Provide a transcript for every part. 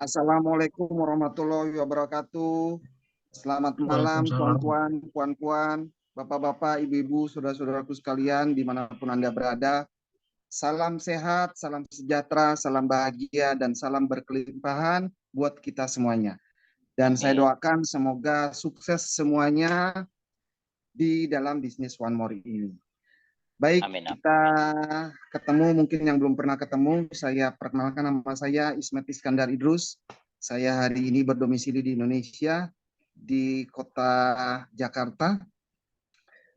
Assalamualaikum warahmatullahi wabarakatuh. Selamat malam, Waalaikumsalam. tuan-tuan, puan-puan, bapak-bapak, ibu-ibu, saudara-saudaraku sekalian, dimanapun Anda berada. Salam sehat, salam sejahtera, salam bahagia, dan salam berkelimpahan buat kita semuanya. Dan saya doakan semoga sukses semuanya di dalam bisnis One More ini. Baik, kita ketemu mungkin yang belum pernah ketemu. Saya perkenalkan, nama saya Ismet Iskandar Idrus. Saya hari ini berdomisili di Indonesia, di kota Jakarta.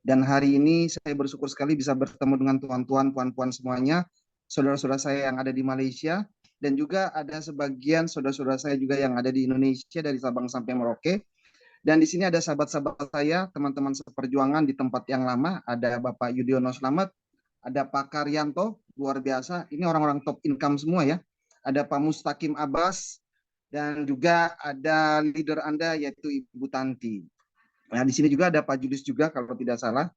Dan hari ini saya bersyukur sekali bisa bertemu dengan tuan-tuan, puan-puan semuanya, saudara-saudara saya yang ada di Malaysia, dan juga ada sebagian saudara-saudara saya juga yang ada di Indonesia dari Sabang sampai Merauke. Dan di sini ada sahabat-sahabat saya, teman-teman seperjuangan di tempat yang lama, ada Bapak Yudhoyono Slamet, ada Pak Karyanto, luar biasa. Ini orang-orang top income semua ya. Ada Pak Mustaqim Abbas, dan juga ada leader Anda yaitu Ibu Tanti. Nah, di sini juga ada Pak Judis juga kalau tidak salah,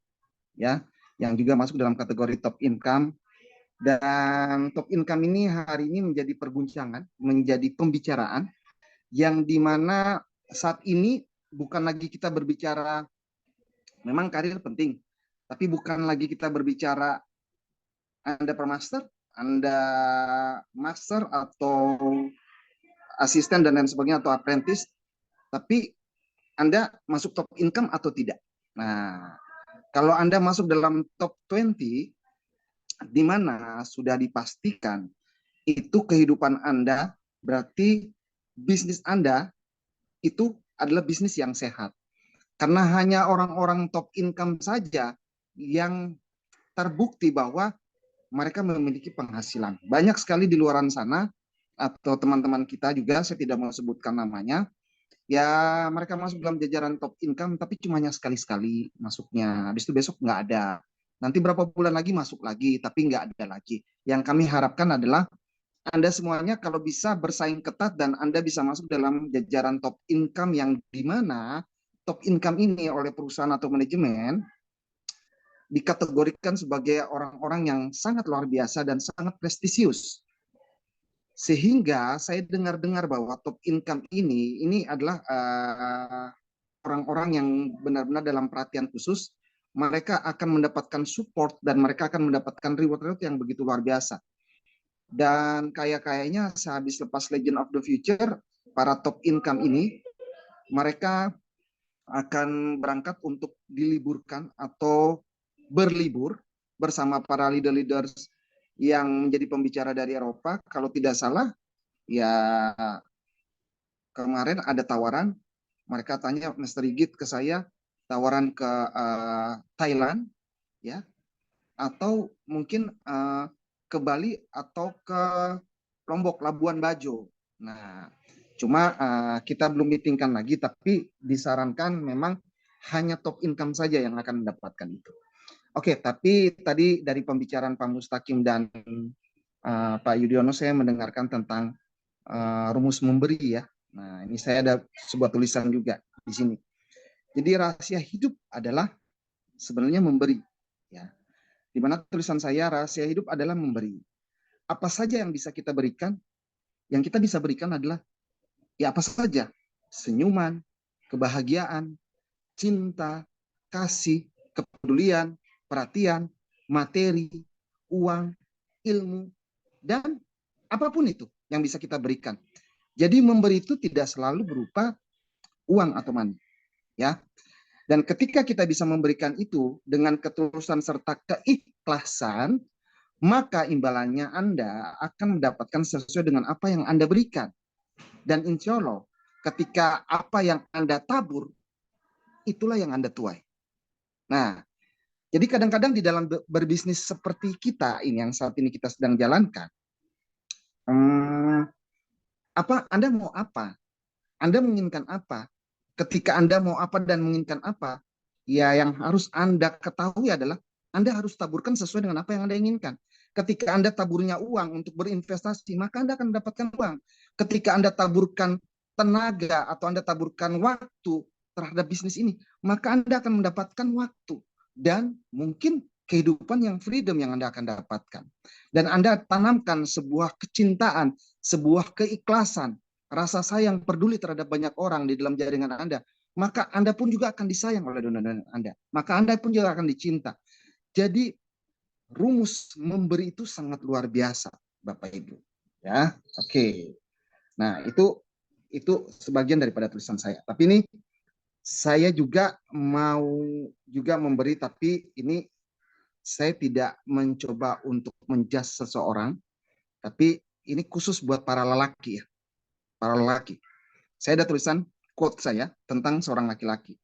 ya, yang juga masuk dalam kategori top income. Dan top income ini hari ini menjadi perbincangan, menjadi pembicaraan, yang dimana saat ini bukan lagi kita berbicara, memang karir penting, tapi bukan lagi kita berbicara Anda permaster, Anda master atau asisten dan lain sebagainya atau apprentice, tapi Anda masuk top income atau tidak. Nah, kalau Anda masuk dalam top 20, di mana sudah dipastikan itu kehidupan Anda, berarti bisnis Anda itu adalah bisnis yang sehat. Karena hanya orang-orang top income saja yang terbukti bahwa mereka memiliki penghasilan. Banyak sekali di luar sana, atau teman-teman kita juga, saya tidak mau sebutkan namanya, ya mereka masuk dalam jajaran top income, tapi cuma hanya sekali-sekali masuknya. Habis itu besok nggak ada. Nanti berapa bulan lagi masuk lagi, tapi nggak ada lagi. Yang kami harapkan adalah Anda semuanya kalau bisa bersaing ketat dan Anda bisa masuk dalam jajaran top income, yang dimana top income ini oleh perusahaan atau manajemen dikategorikan sebagai orang-orang yang sangat luar biasa dan sangat prestisius. Sehingga saya dengar-dengar bahwa top income ini adalah orang-orang yang benar-benar dalam perhatian khusus. Mereka akan mendapatkan support dan mereka akan mendapatkan reward yang begitu luar biasa. Dan kayaknya sehabis lepas Legend of the Future, para top income ini mereka akan berangkat untuk diliburkan atau berlibur bersama para leader-leaders yang menjadi pembicara dari Eropa. Kalau tidak salah, ya kemarin ada tawaran, mereka tanya Mr. Rigit ke saya, tawaran ke Thailand, ya, atau mungkin ke Bali atau ke Lombok, Labuan Bajo. Nah, cuma kita belum meetingkan lagi, tapi disarankan memang hanya top income saja yang akan mendapatkan itu. Oke, tapi tadi dari pembicaraan Pak Mustaqim dan Pak Yudhoyono, saya mendengarkan tentang rumus memberi ya. Nah, ini saya ada sebuah tulisan juga di sini. Jadi rahasia hidup adalah sebenarnya memberi, ya. Di mana tulisan saya, rahasia hidup adalah memberi. Apa saja yang bisa kita berikan? Yang kita bisa berikan adalah ya apa saja. Senyuman, kebahagiaan, cinta, kasih, kepedulian, perhatian, materi, uang, ilmu, dan apapun itu yang bisa kita berikan. Jadi memberi itu tidak selalu berupa uang atau money, ya. Dan ketika kita bisa memberikan itu dengan ketulusan serta keikhlasan, maka imbalannya Anda akan mendapatkan sesuai dengan apa yang Anda berikan. Dan insya Allah, ketika apa yang Anda tabur, itulah yang Anda tuai. Nah, jadi kadang-kadang di dalam berbisnis seperti kita ini, yang saat ini kita sedang jalankan, Anda mau apa? Anda menginginkan apa? Ketika Anda mau apa dan menginginkan apa, ya yang harus Anda ketahui adalah Anda harus taburkan sesuai dengan apa yang Anda inginkan. Ketika Anda taburnya uang untuk berinvestasi, maka Anda akan mendapatkan uang. Ketika Anda taburkan tenaga atau Anda taburkan waktu terhadap bisnis ini, maka Anda akan mendapatkan waktu. Dan mungkin kehidupan yang freedom yang Anda akan dapatkan. Dan Anda tanamkan sebuah kecintaan, sebuah keikhlasan, rasa sayang, peduli terhadap banyak orang di dalam jaringan Anda, maka Anda pun juga akan disayang oleh donatur Anda. Maka Anda pun juga akan dicinta. Jadi rumus memberi itu sangat luar biasa, Bapak Ibu. Ya, oke. Nah, itu sebagian daripada tulisan saya. Tapi ini saya juga mau juga memberi, tapi ini saya tidak mencoba untuk menjudge seseorang, tapi ini khusus buat para lelaki ya, para lelaki. Saya ada tulisan quote saya tentang seorang laki-laki.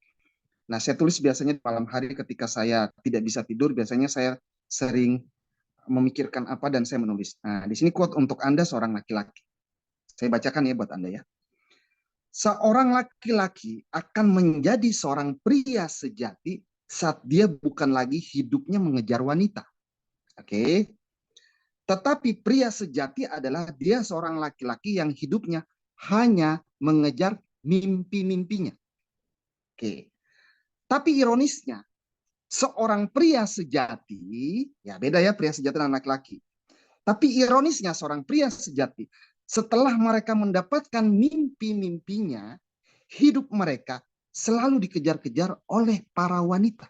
Nah, saya tulis biasanya malam hari ketika saya tidak bisa tidur, biasanya saya sering memikirkan apa dan saya menulis. Nah, di sini quote untuk Anda seorang laki-laki. Saya bacakan ya buat Anda ya. Seorang laki-laki akan menjadi seorang pria sejati saat dia bukan lagi hidupnya mengejar wanita. Oke. Tetapi pria sejati adalah dia seorang laki-laki yang hidupnya hanya mengejar mimpi-mimpinya. Oke. Tapi ironisnya, seorang pria sejati, ya beda ya pria sejati dan laki-laki. Tapi ironisnya seorang pria sejati, setelah mereka mendapatkan mimpi-mimpinya, hidup mereka selalu dikejar-kejar oleh para wanita.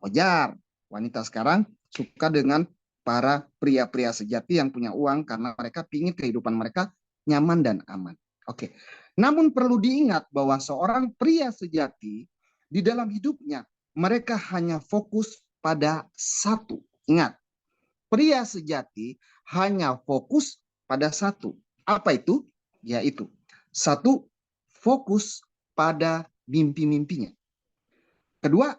Wajar, wanita sekarang suka dengan para pria-pria sejati yang punya uang karena mereka ingin kehidupan mereka nyaman dan aman. Oke. Namun perlu diingat bahwa seorang pria sejati di dalam hidupnya mereka hanya fokus pada satu. Ingat, pria sejati hanya fokus pada satu. Apa itu? Yaitu satu, fokus pada mimpi-mimpinya. Kedua,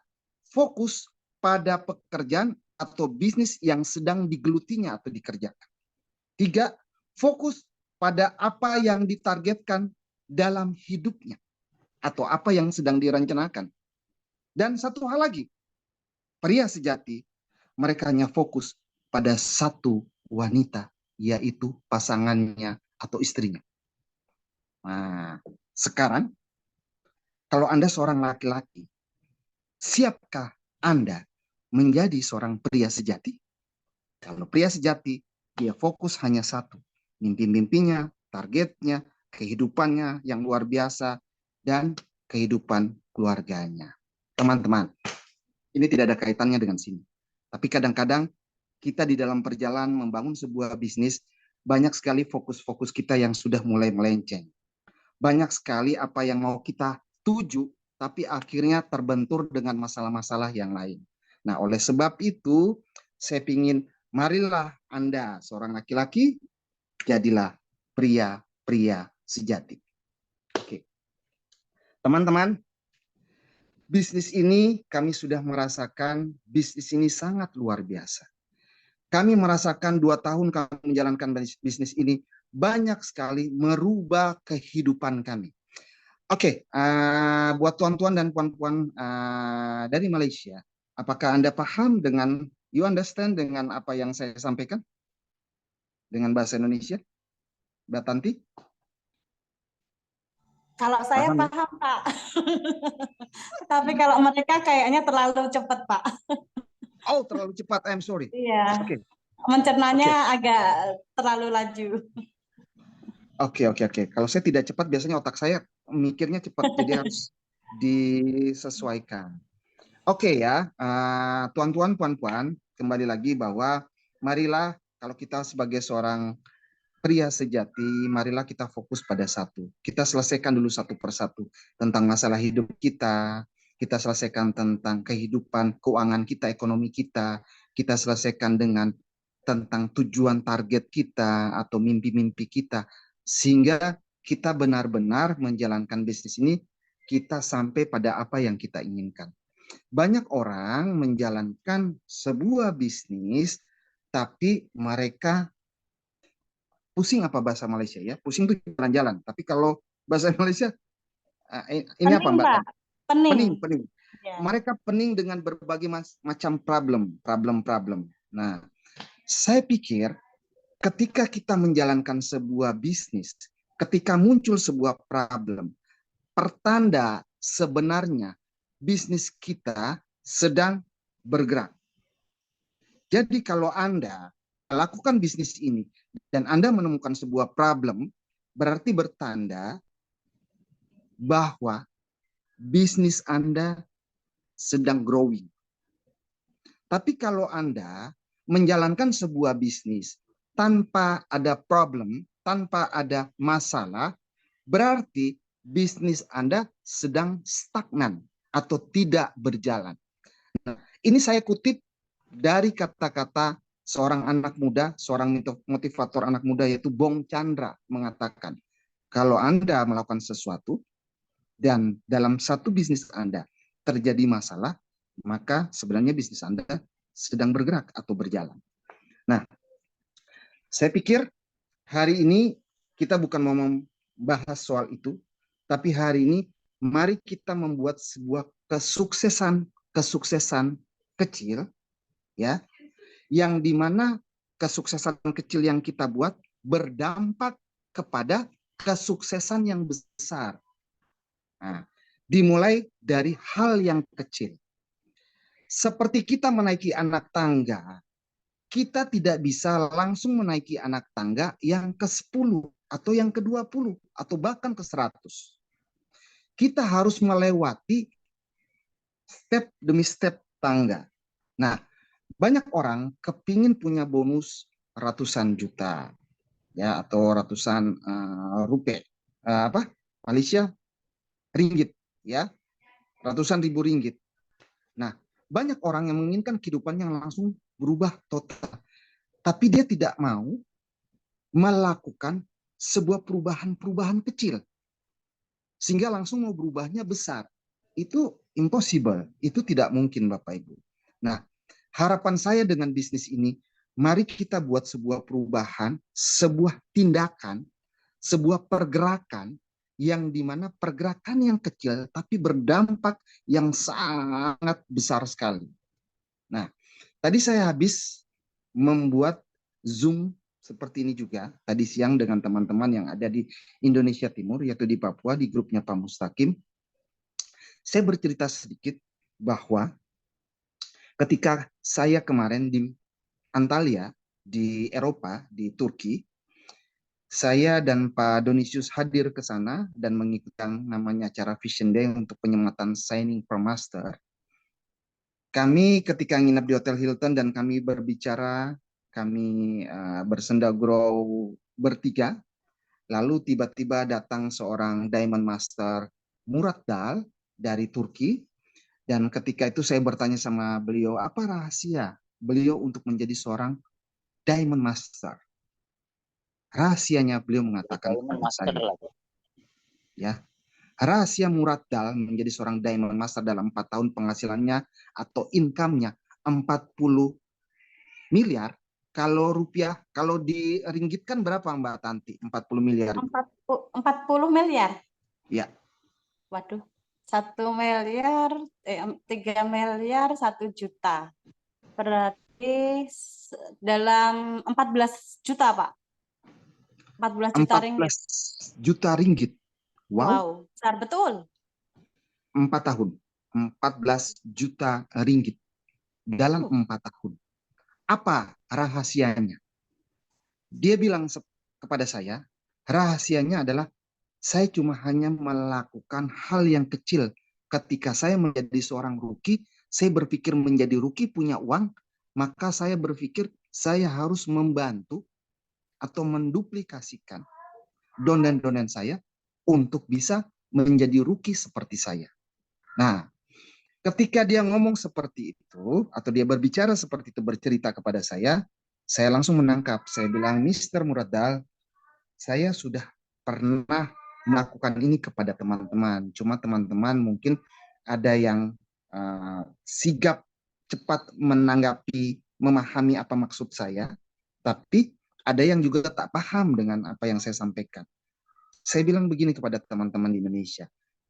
fokus pada pekerjaan atau bisnis yang sedang digelutinya atau dikerjakan. Tiga, fokus pada apa yang ditargetkan dalam hidupnya atau apa yang sedang direncanakan. Dan satu hal lagi, pria sejati mereka hanya fokus pada satu wanita, yaitu pasangannya atau istrinya. Nah, sekarang kalau Anda seorang laki-laki, siapkah Anda menjadi seorang pria sejati? Kalau pria sejati, dia fokus hanya satu. Mimpi-mimpinya, targetnya, kehidupannya yang luar biasa, dan kehidupan keluarganya. Teman-teman, ini tidak ada kaitannya dengan sini. Tapi kadang-kadang kita di dalam perjalanan membangun sebuah bisnis, banyak sekali fokus-fokus kita yang sudah mulai melenceng. Banyak sekali apa yang mau kita tuju, tapi akhirnya terbentur dengan masalah-masalah yang lain. Nah, oleh sebab itu, saya ingin marilah Anda, seorang laki-laki, jadilah pria-pria sejati. Oke. Teman-teman, bisnis ini kami sudah merasakan, bisnis ini sangat luar biasa. Kami merasakan 2 tahun kami menjalankan bisnis ini, banyak sekali merubah kehidupan kami. Oke, buat tuan-tuan dan puan-puan dari Malaysia, apakah Anda paham dengan, you understand dengan apa yang saya sampaikan? Dengan bahasa Indonesia? Mbak Tanti? Kalau saya paham, Pak. Tapi kalau mereka kayaknya terlalu cepat, Pak. Oh, terlalu cepat. I'm sorry. Iya. Oke. Mencernanya agak terlalu laju. Oke. Kalau saya tidak cepat, biasanya otak saya mikirnya cepat, jadi harus disesuaikan. Oke ya, tuan-tuan, puan-puan, kembali lagi bahwa marilah kalau kita sebagai seorang pria sejati, marilah kita fokus pada satu. Kita selesaikan dulu satu persatu tentang masalah hidup kita. Kita selesaikan tentang kehidupan, keuangan kita, ekonomi kita. Kita selesaikan dengan tentang tujuan target kita atau mimpi-mimpi kita. Sehingga kita benar-benar menjalankan bisnis ini, kita sampai pada apa yang kita inginkan. Banyak orang menjalankan sebuah bisnis, tapi mereka pusing apa bahasa Malaysia ya? Pusing itu jalan-jalan. Tapi kalau bahasa Malaysia, ini pening, apa Mbak? Pak. Pening. Ya. Mereka pening dengan berbagai macam problem. Nah, saya pikir ketika kita menjalankan sebuah bisnis, ketika muncul sebuah problem, pertanda sebenarnya bisnis kita sedang bergerak. Jadi kalau Anda lakukan bisnis ini dan Anda menemukan sebuah problem, berarti bertanda bahwa bisnis Anda sedang growing. Tapi kalau Anda menjalankan sebuah bisnis tanpa ada problem, tanpa ada masalah, berarti bisnis Anda sedang stagnan atau tidak berjalan. Nah, ini saya kutip dari kata-kata seorang anak muda, seorang motivator anak muda, yaitu Bong Chandra, mengatakan, kalau Anda melakukan sesuatu dan dalam satu bisnis Anda terjadi masalah, maka sebenarnya bisnis Anda sedang bergerak atau berjalan. Nah, saya pikir hari ini kita bukan mau membahas soal itu, tapi hari ini mari kita membuat sebuah kesuksesan kecil, ya, yang dimana kesuksesan kecil yang kita buat berdampak kepada kesuksesan yang besar. Nah, dimulai dari hal yang kecil. Seperti kita menaiki anak tangga, kita tidak bisa langsung menaiki anak tangga yang ke-10 atau yang ke-20 atau bahkan ke-100. Kita harus melewati step demi step tangga. Nah, banyak orang kepingin punya bonus ratusan juta, ya, atau ratusan rupiah, Malaysia ringgit, ya, ratusan ribu ringgit. Nah, banyak orang yang menginginkan kehidupan yang langsung berubah total, tapi dia tidak mau melakukan sebuah perubahan kecil sehingga langsung mau berubahnya besar. Itu impossible, itu tidak mungkin Bapak Ibu. Nah, harapan saya dengan bisnis ini, mari kita buat sebuah perubahan, sebuah tindakan, sebuah pergerakan yang dimana pergerakan yang kecil tapi berdampak yang sangat besar sekali. Nah, tadi saya habis membuat Zoom seperti ini juga tadi siang dengan teman-teman yang ada di Indonesia Timur, yaitu di Papua, di grupnya Pak Mustaqim. Saya bercerita sedikit bahwa ketika saya kemarin di Antalya, di Eropa, di Turki, saya dan Pak Donisius hadir ke sana dan mengikuti yang namanya acara Vision Day untuk penyematan signing per master. Kami ketika nginap di Hotel Hilton dan kami berbicara, kami bersenda gurau bertiga, lalu tiba-tiba datang seorang Diamond Master Murat Dal dari Turki, dan ketika itu saya bertanya sama beliau, apa rahasia beliau untuk menjadi seorang Diamond Master? Rahasianya beliau mengatakan kepada saya, ya, rahasia Murat Dal menjadi seorang Diamond Master dalam 4 tahun penghasilannya atau income-nya 40 miliar. Kalau rupiah, kalau diringgitkan berapa Mbak Tanti? 40 miliar. 40 miliar? Ya. Waduh, 1 miliar, 3 miliar, 1 juta. Berarti dalam 14 juta, Pak. 14 juta ringgit. 14 juta ringgit. Wow, besar betul. 4 tahun. 14 juta ringgit dalam 4 tahun. Apa rahasianya? Dia bilang kepada saya, rahasianya adalah saya cuma hanya melakukan hal yang kecil. Ketika saya menjadi seorang rookie, saya berpikir menjadi rookie punya uang, maka saya berpikir saya harus membantu atau menduplikasikan donen-donen saya untuk bisa menjadi rookie seperti saya. Nah, ketika dia ngomong seperti itu, atau dia berbicara seperti itu, bercerita kepada saya langsung menangkap. Saya bilang, Mr. Muradal, saya sudah pernah melakukan ini kepada teman-teman. Cuma teman-teman mungkin ada yang sigap cepat menanggapi, memahami apa maksud saya, tapi ada yang juga tak paham dengan apa yang saya sampaikan. Saya bilang begini kepada teman-teman di Indonesia,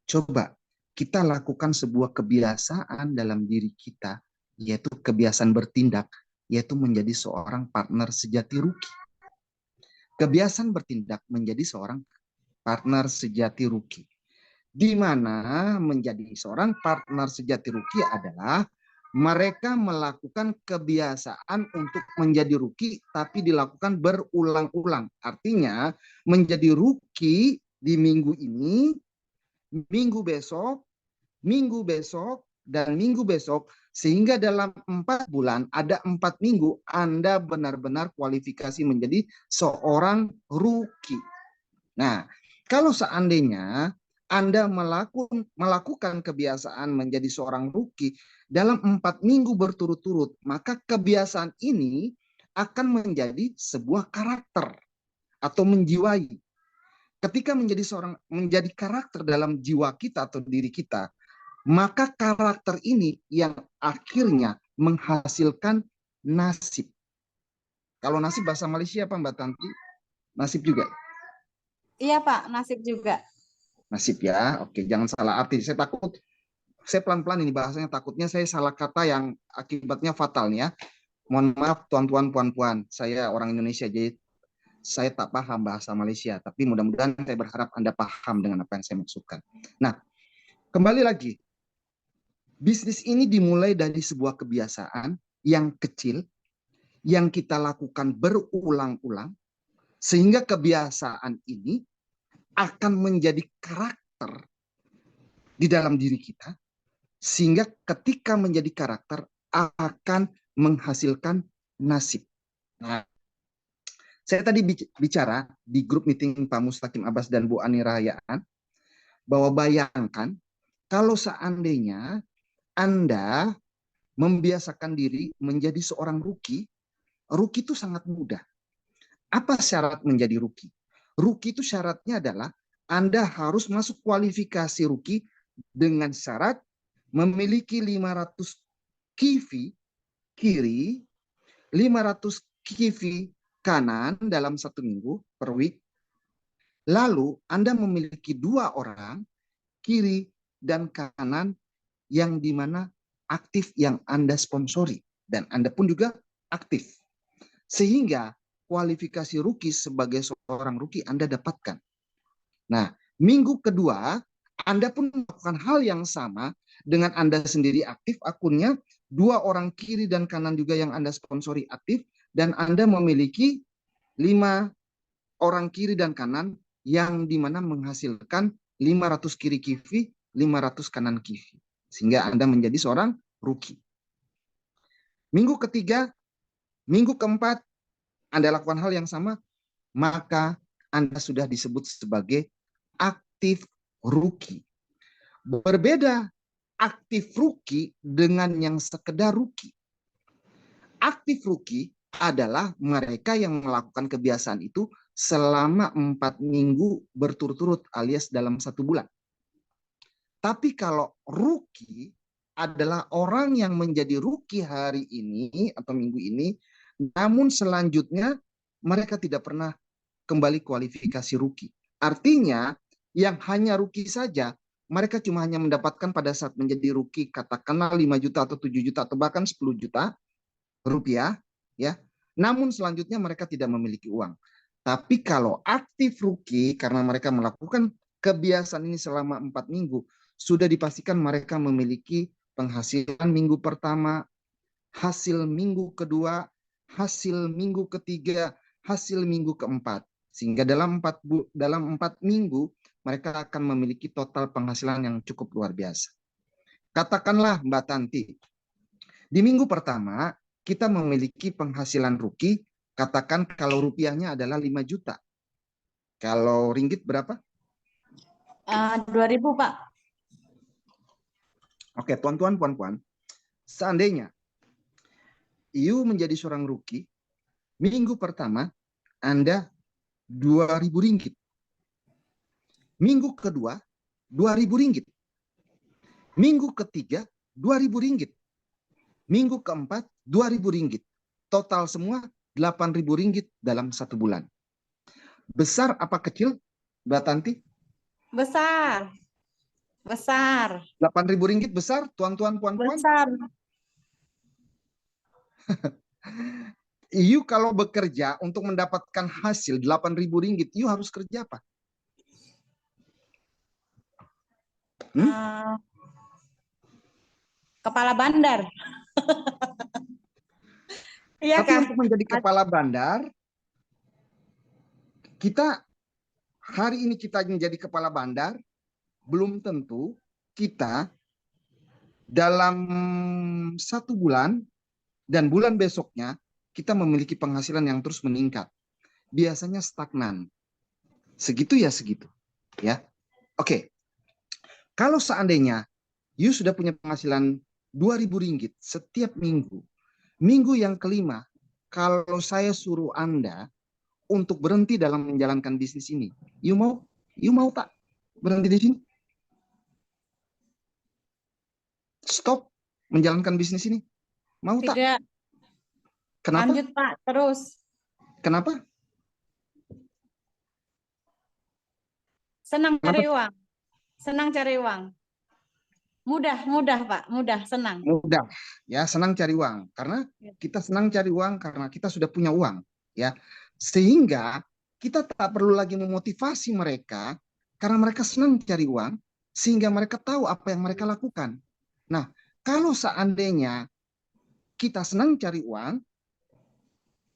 coba kita lakukan sebuah kebiasaan dalam diri kita, yaitu kebiasaan bertindak, yaitu menjadi seorang partner sejati rookie. Kebiasaan bertindak menjadi seorang partner sejati rookie. Di mana menjadi seorang partner sejati rookie adalah Mereka melakukan kebiasaan untuk menjadi rookie, tapi dilakukan berulang-ulang. Artinya, menjadi rookie di minggu ini, minggu besok, dan minggu besok, sehingga dalam 4 bulan, ada 4 minggu, Anda benar-benar kualifikasi menjadi seorang rookie. Nah, kalau seandainya Anda melakukan kebiasaan menjadi seorang rookie dalam 4 minggu berturut-turut, maka kebiasaan ini akan menjadi sebuah karakter atau menjiwai. Ketika menjadi karakter dalam jiwa kita atau diri kita, maka karakter ini yang akhirnya menghasilkan nasib. Kalau nasib bahasa Malaysia apa Mbak Tanti? Nasib juga. Iya Pak, nasib juga. Nasib ya. Oke, jangan salah arti. Saya pelan-pelan ini bahasanya, takutnya saya salah kata yang akibatnya fatal nih ya. Mohon maaf tuan-tuan, puan-puan. Saya orang Indonesia, jadi saya tak paham bahasa Malaysia. Tapi mudah-mudahan saya berharap Anda paham dengan apa yang saya maksudkan. Nah, kembali lagi. Bisnis ini dimulai dari sebuah kebiasaan yang kecil, yang kita lakukan berulang-ulang, sehingga kebiasaan ini akan menjadi karakter di dalam diri kita, sehingga ketika menjadi karakter akan menghasilkan nasib. Nah, saya tadi bicara di grup meeting Pak Mustaqim Abbas dan Bu Ani Rahayaan, bahwa bayangkan kalau seandainya Anda membiasakan diri menjadi seorang rookie, rookie itu sangat mudah. Apa syarat menjadi rookie? Rookie itu syaratnya adalah Anda harus masuk kualifikasi rookie dengan syarat memiliki 500 kivi kiri, 500 kivi kanan dalam 1 minggu per week. Lalu Anda memiliki 2 orang kiri dan kanan yang dimana aktif yang Anda sponsori. Dan Anda pun juga aktif. Sehingga kualifikasi rookie sebagai seorang rookie Anda dapatkan. Nah, minggu kedua, Anda pun melakukan hal yang sama dengan Anda sendiri aktif akunnya, 2 orang kiri dan kanan juga yang Anda sponsori aktif, dan Anda memiliki 5 orang kiri dan kanan yang dimana menghasilkan 500 kiri kivi, 500 kanan kivi. Sehingga Anda menjadi seorang rookie. Minggu ketiga, minggu keempat, Anda lakukan hal yang sama, maka Anda sudah disebut sebagai aktif rookie. Berbeda aktif rookie dengan yang sekedar rookie. Aktif rookie adalah mereka yang melakukan kebiasaan itu selama 4 minggu berturut-turut alias dalam 1 bulan. Tapi kalau rookie adalah orang yang menjadi rookie hari ini atau minggu ini, namun selanjutnya mereka tidak pernah kembali kualifikasi rookie. Artinya yang hanya rookie saja, mereka cuma hanya mendapatkan pada saat menjadi rookie katakanlah 5 juta atau 7 juta atau bahkan 10 juta rupiah, ya. Namun selanjutnya mereka tidak memiliki uang. Tapi kalau aktif rookie, karena mereka melakukan kebiasaan ini selama 4 minggu, sudah dipastikan mereka memiliki penghasilan minggu pertama, hasil minggu kedua, hasil minggu ketiga, hasil minggu keempat. Sehingga dalam 4 minggu, mereka akan memiliki total penghasilan yang cukup luar biasa. Katakanlah Mbak Tanti, di minggu pertama, kita memiliki penghasilan rookie, katakan kalau rupiahnya adalah 5 juta. Kalau ringgit berapa? 2.000 Pak. Oke, tuan-tuan, puan-puan, seandainya you menjadi seorang rookie, minggu pertama Anda 2.000 ringgit. Minggu kedua 2.000 ringgit. Minggu ketiga 2.000 ringgit. Minggu keempat 2.000 ringgit. Total semua 8.000 ringgit dalam 1 bulan. Besar apa kecil, Mbak Tanti? Besar. Besar. 8.000 ringgit besar, tuan-tuan, puan-puan? Besar. You kalau bekerja untuk mendapatkan hasil 8.000 ringgit, you harus kerja apa? Kepala bandar. Iya Tapi kah? untuk menjadi kepala bandar, kita hari ini kita menjadi kepala bandar, belum tentu kita dalam 1 bulan dan bulan besoknya kita memiliki penghasilan yang terus meningkat. Biasanya stagnan. Segitu ya segitu. Ya. Oke. Kalau seandainya you sudah punya penghasilan 2.000 ringgit setiap minggu, minggu yang kelima, kalau saya suruh Anda untuk berhenti dalam menjalankan bisnis ini, you mau? You mau tak berhenti di sini? Stop menjalankan bisnis ini? Mau tak? Tidak. Kenapa? Lanjut Pak, terus. Kenapa? Senang Kenapa? cari uang. Senang cari uang. Mudah, mudah Pak, mudah, senang. Mudah, ya, senang cari uang. Karena kita senang cari uang karena kita sudah punya uang, ya. Sehingga kita tak perlu lagi memotivasi mereka karena mereka senang cari uang, sehingga mereka tahu apa yang mereka lakukan. Nah, kalau seandainya kita senang cari uang,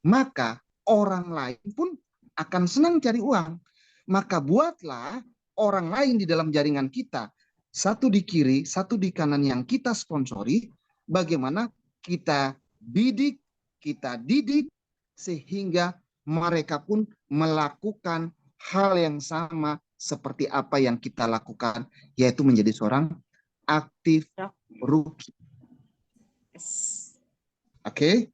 maka orang lain pun akan senang cari uang. Maka buatlah orang lain di dalam jaringan kita, satu di kiri, satu di kanan yang kita sponsori, bagaimana kita didik, sehingga mereka pun melakukan hal yang sama seperti apa yang kita lakukan, yaitu menjadi seorang aktif rookie. Oke?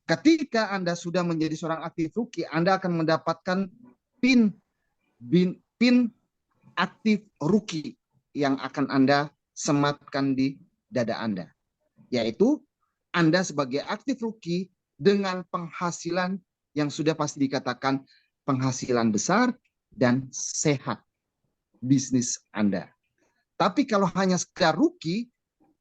Ketika Anda sudah menjadi seorang aktif rookie, Anda akan mendapatkan pin aktif rookie yang akan Anda sematkan di dada Anda. Yaitu Anda sebagai aktif rookie dengan penghasilan yang sudah pasti dikatakan penghasilan besar dan sehat bisnis Anda. Tapi kalau hanya sekedar rookie,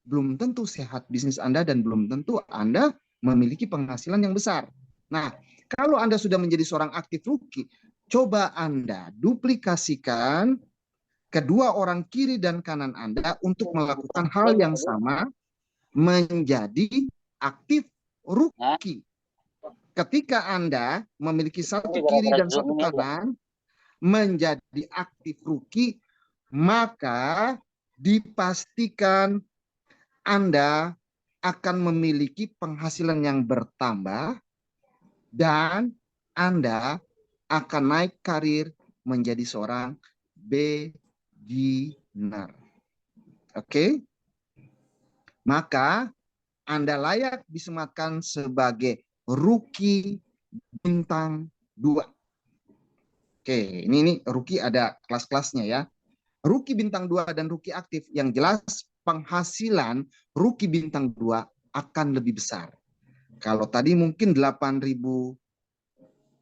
belum tentu sehat bisnis Anda dan belum tentu Anda memiliki penghasilan yang besar. Nah, kalau Anda sudah menjadi seorang aktif rookie, coba Anda duplikasikan kedua orang kiri dan kanan Anda untuk melakukan hal yang sama, menjadi aktif rookie. Ketika Anda memiliki satu kiri dan satu kanan, menjadi aktif rookie, maka dipastikan Anda akan memiliki penghasilan yang bertambah dan Anda akan naik karir menjadi seorang beginner. Oke? Maka Anda layak disematkan sebagai rookie bintang 2. Oke, ini rookie ada kelas-kelasnya ya. Rookie bintang 2 dan rookie aktif, yang jelas penghasilan rookie bintang 2 akan lebih besar. Kalau tadi mungkin 8.000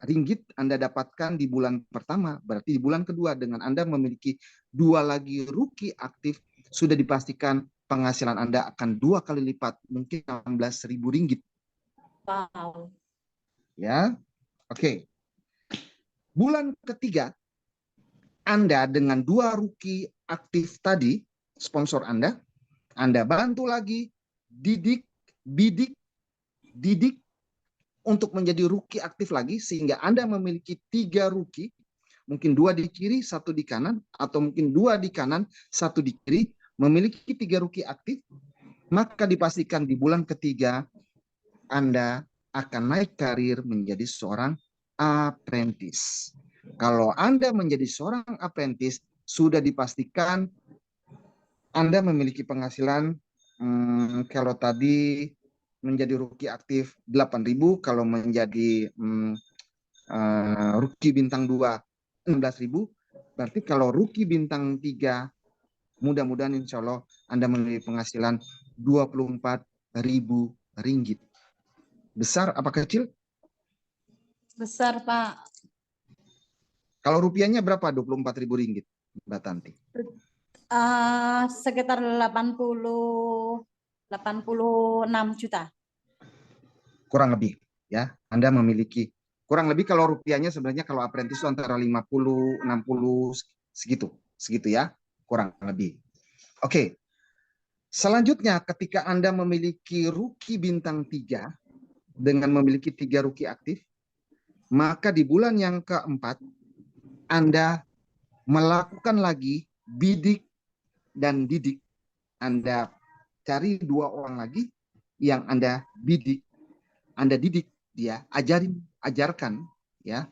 ringgit Anda dapatkan di bulan pertama, berarti di bulan kedua dengan Anda memiliki 2 lagi rookie aktif, sudah dipastikan penghasilan Anda akan 2 kali lipat, mungkin 16.000 ringgit. Wow. Ya, oke. Bulan ketiga, Anda dengan 2 rookie aktif tadi, sponsor Anda bantu lagi, bidik untuk menjadi rookie aktif lagi, sehingga Anda memiliki 3 rookie, mungkin 2 di kiri, 1 di kanan, atau mungkin 2 di kanan, 1 di kiri, memiliki 3 rookie aktif, maka dipastikan di bulan ketiga Anda akan naik karir menjadi seorang apprentice. Kalau Anda menjadi seorang apprentice, sudah dipastikan Anda memiliki penghasilan, kalau tadi menjadi rookie aktif 8.000, kalau menjadi rookie bintang 2 16.000, berarti kalau rookie bintang 3, mudah-mudahan insya Allah Anda memiliki penghasilan 24.000 ringgit. Besar apa kecil? Besar Pak. Kalau rupiahnya berapa 24.000 ringgit, Mbak Tanti? Sekitar 86 juta. Kurang lebih ya. Anda memiliki kurang lebih, kalau rupiahnya sebenarnya kalau apprentice itu antara 50, 60 segitu ya, kurang lebih. Oke. Selanjutnya, ketika Anda memiliki ruki bintang 3 dengan memiliki 3 ruki aktif, maka di bulan yang keempat Anda melakukan lagi bidik dan didik. Anda cari 2 orang lagi yang Anda bidik, Anda didik dia, ajarkan ya.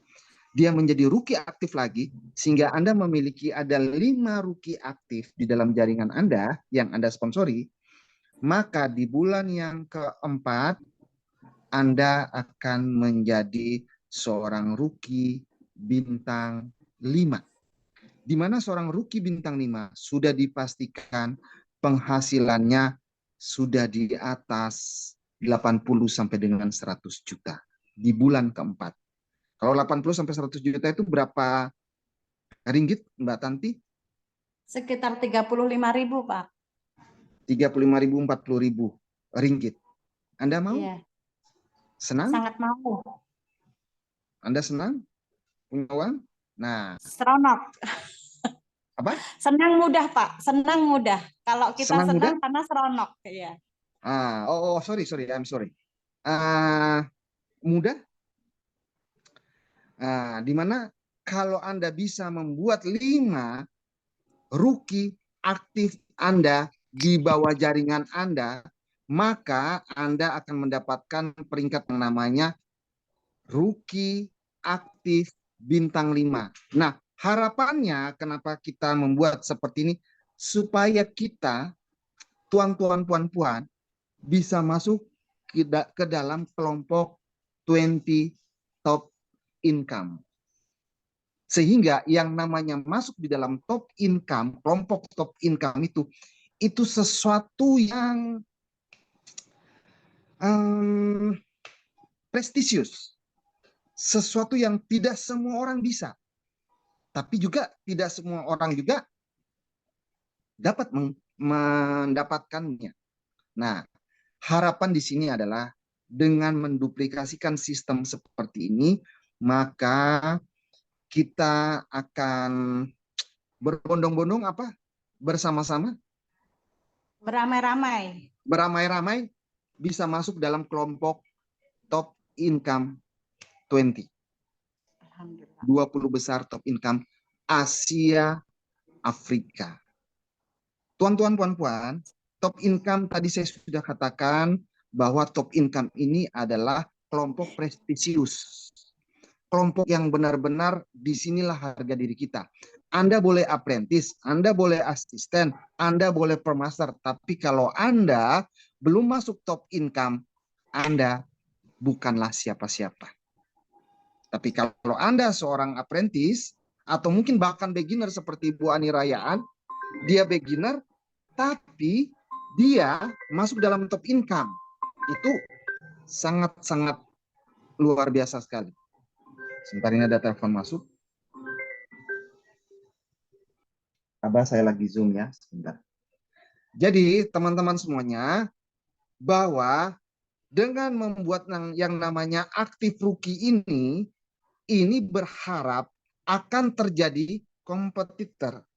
Dia menjadi ruki aktif lagi sehingga Anda memiliki ada 5 ruki aktif di dalam jaringan Anda yang Anda sponsori. Maka di bulan yang keempat Anda akan menjadi seorang ruki bintang 5. Di mana seorang ruki bintang 5 sudah dipastikan penghasilannya sudah di atas 80 sampai dengan 100 juta di bulan keempat. Kalau 80 sampai 100 juta itu berapa ringgit, Mbak Tanti? Sekitar 35.000, Pak. 35.000, 40.000 ringgit. Anda mau? Iya, Senang? sangat mau. Anda senang? Punya uang? Nah, Seronok. apa? Senang mudah, Pak. Senang mudah. Kalau kita Senang mudah? senang karena seronok. Iya. Sorry, I'm sorry. Mudah? Di mana kalau Anda bisa membuat 5 ruki aktif Anda di bawah jaringan Anda, maka Anda akan mendapatkan peringkat yang namanya ruki aktif bintang 5. Nah, harapannya kenapa kita membuat seperti ini supaya kita tuan-tuan puan-puan bisa masuk ke dalam kelompok 20 top income. Sehingga yang namanya masuk di dalam top income, kelompok top income itu sesuatu yang prestisius. Sesuatu yang tidak semua orang bisa. Tapi juga tidak semua orang juga dapat mendapatkannya. Nah, harapan di sini adalah dengan menduplikasikan sistem seperti ini, maka kita akan berbondong-bondong bersama-sama, Beramai-ramai. beramai-ramai bisa masuk dalam kelompok top income 20. 20 besar top income Asia Afrika. Tuan-tuan puan-puan, top income tadi saya sudah katakan bahwa top income ini adalah kelompok prestisius. Kelompok yang benar-benar disinilah harga diri kita. Anda boleh apprentice, Anda boleh asisten, Anda boleh permaster. Tapi kalau Anda belum masuk top income, Anda bukanlah siapa-siapa. Tapi kalau Anda seorang apprentice, atau mungkin bahkan beginner seperti Bu Ani Rayaan, dia beginner, tapi dia masuk dalam top income. Itu sangat-sangat luar biasa sekali. Sebentar, ini ada telepon masuk. Abah, saya lagi Zoom ya, sebentar. Jadi teman-teman semuanya, bahwa dengan membuat yang namanya aktif rookie ini berharap akan terjadi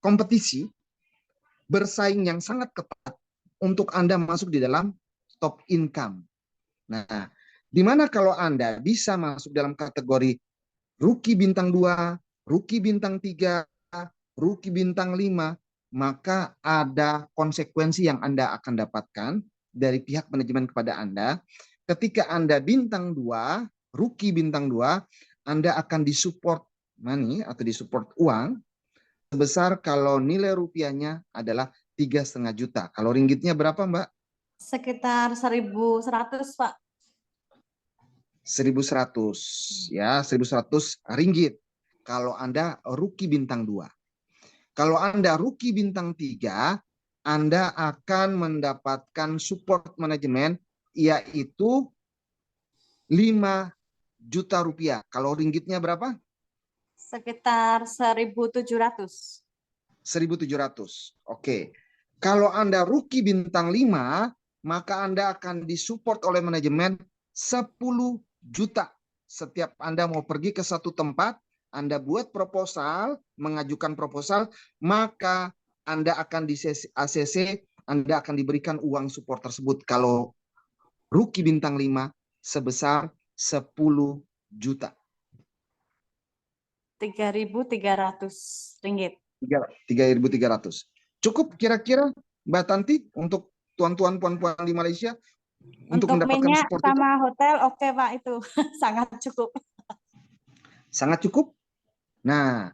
kompetisi bersaing yang sangat ketat untuk Anda masuk di dalam top income. Nah, di mana kalau Anda bisa masuk dalam kategori rookie bintang 2, rookie bintang 3, rookie bintang 5, maka ada konsekuensi yang Anda akan dapatkan dari pihak manajemen kepada Anda. Ketika Anda bintang 2, rookie bintang 2, Anda akan disupport money atau disupport uang sebesar kalau nilai rupiahnya adalah 3,5 juta. Kalau ringgitnya berapa, Mbak? Sekitar 1.100, Pak. 1.100 ya, 1.100 ringgit kalau Anda rookie bintang 2. Kalau Anda rookie bintang 3, Anda akan mendapatkan support manajemen yaitu 5 juta rupiah. Kalau ringgitnya berapa? Sekitar 1.700. 1.700. Oke. Kalau Anda rookie bintang 5, maka Anda akan disupport oleh manajemen 10 juta. Setiap Anda mau pergi ke satu tempat, Anda buat proposal, mengajukan proposal, maka Anda akan di ACC Anda akan diberikan uang support tersebut kalau rookie bintang 5 sebesar 10 juta. 3.300 ringgit. 3.300. Cukup kira-kira Mbak Tanti untuk tuan-tuan puan-puan di Malaysia untuk Untuk mendapatkan minyak support itu? sama hotel, oke Pak, itu sangat cukup. Sangat cukup. Nah,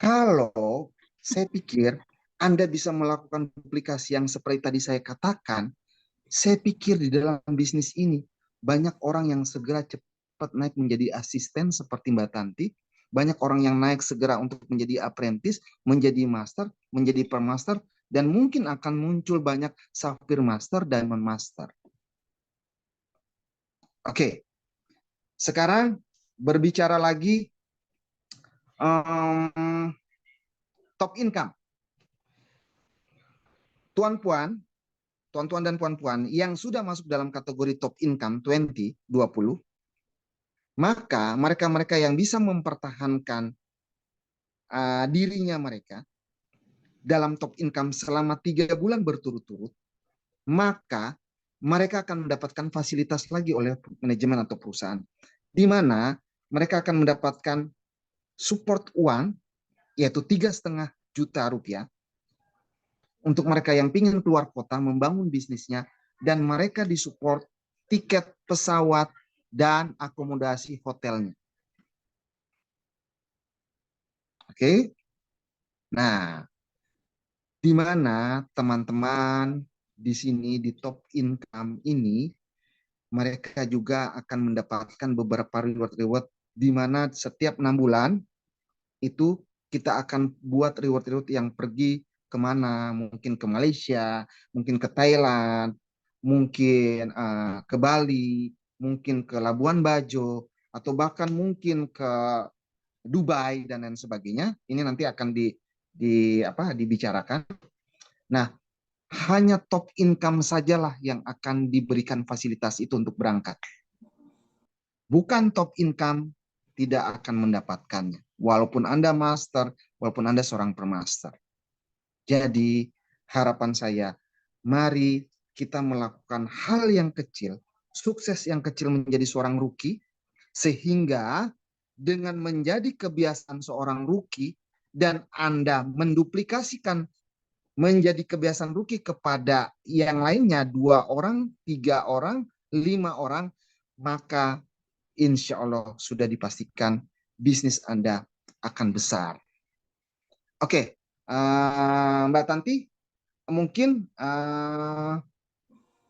kalau saya pikir Anda bisa melakukan duplikasi yang seperti tadi saya katakan, saya pikir di dalam bisnis ini banyak orang yang segera cepat naik menjadi asisten seperti Mbak Tanti, banyak orang yang naik segera untuk menjadi apprentice, menjadi master, menjadi permaster, dan mungkin akan muncul banyak sapphire master, diamond master. Oke, sekarang berbicara lagi top income. Tuan-tuan dan puan-puan yang sudah masuk dalam kategori top income 2020, maka mereka-mereka yang bisa mempertahankan dirinya mereka dalam top income selama 3 bulan berturut-turut, maka mereka akan mendapatkan fasilitas lagi oleh manajemen atau perusahaan, di mana mereka akan mendapatkan support uang, yaitu 3,5 juta rupiah, untuk mereka yang ingin keluar kota membangun bisnisnya, dan mereka disupport tiket pesawat dan akomodasi hotelnya. Oke. Nah, di mana teman-teman di sini di top income ini mereka juga akan mendapatkan beberapa reward-reward, di mana setiap 6 bulan itu kita akan buat reward-reward yang pergi kemana, mungkin ke Malaysia, mungkin ke Thailand, mungkin ke Bali, mungkin ke Labuan Bajo, atau bahkan mungkin ke Dubai dan lain sebagainya. Ini nanti akan dibicarakan. Nah, hanya top income sajalah yang akan diberikan fasilitas itu untuk berangkat. Bukan top income tidak akan mendapatkannya. Walaupun Anda master, walaupun Anda seorang permaster. Jadi harapan saya, mari kita melakukan hal yang kecil, sukses yang kecil menjadi seorang rookie, sehingga dengan menjadi kebiasaan seorang rookie dan Anda menduplikasikan menjadi kebiasaan rookie kepada yang lainnya, 2 orang, 3 orang, 5 orang, maka insya Allah sudah dipastikan bisnis Anda akan besar. Oke, Mbak Tanti, mungkin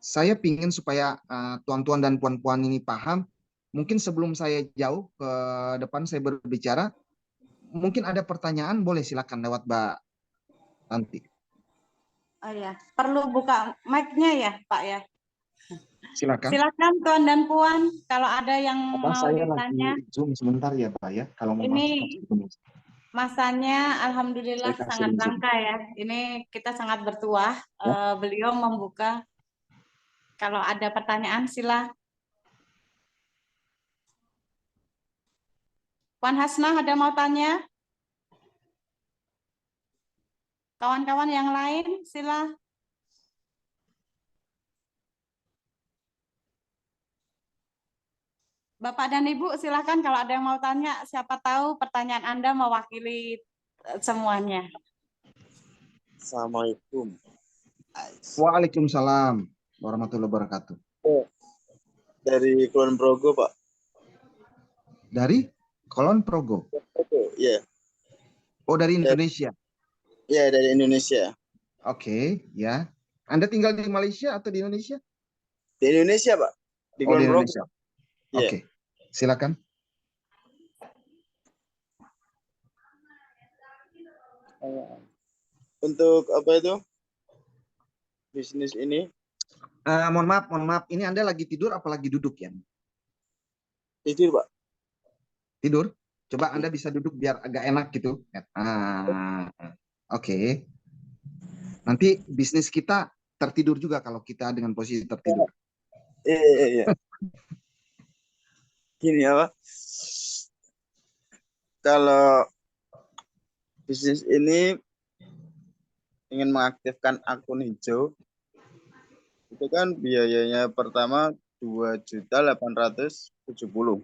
saya ingin supaya tuan-tuan dan puan-puan ini paham. Mungkin sebelum saya jauh ke depan saya berbicara, mungkin ada pertanyaan, boleh silakan lewat Mbak Tanti. Oh ya, perlu buka mic-nya ya Pak ya? Silakan. Silakan Tuan dan Puan, kalau ada yang Apa mau saya ditanya. lagi Zoom sebentar ya Pak ya, kalau mau Ini masuk. masanya alhamdulillah Saya kasih sangat Zoom. langka ya. Ini kita sangat bertuah. Ya. Beliau membuka. Kalau ada pertanyaan sila. Puan Hasnah ada mau tanya? Kawan-kawan yang lain sila. Bapak dan Ibu silakan kalau ada yang mau tanya. Siapa tahu pertanyaan Anda mewakili semuanya. Assalamualaikum. Waalaikumsalam warahmatullahi wabarakatuh. Oh, dari Kulon Progo, Pak. Dari Kulon Progo. Ya. Oh, dari Indonesia. Ya, dari Indonesia. Oke, ya. Anda tinggal di Malaysia atau di Indonesia? Di Indonesia, Pak. Di Oh, di Kulon Progo. Indonesia. Ya. Oke, silakan. Untuk apa itu? Bisnis ini? Mohon maaf. Ini Anda lagi tidur apa lagi duduk ya? Tidur, Pak. Tidur? Coba Anda bisa duduk biar agak enak gitu. Oke. Nanti bisnis kita tertidur juga kalau kita dengan posisi tertidur. Iya. Gini ya, Pak. Kalau bisnis ini ingin mengaktifkan akun hijau, itu kan biayanya pertama 2.870.000.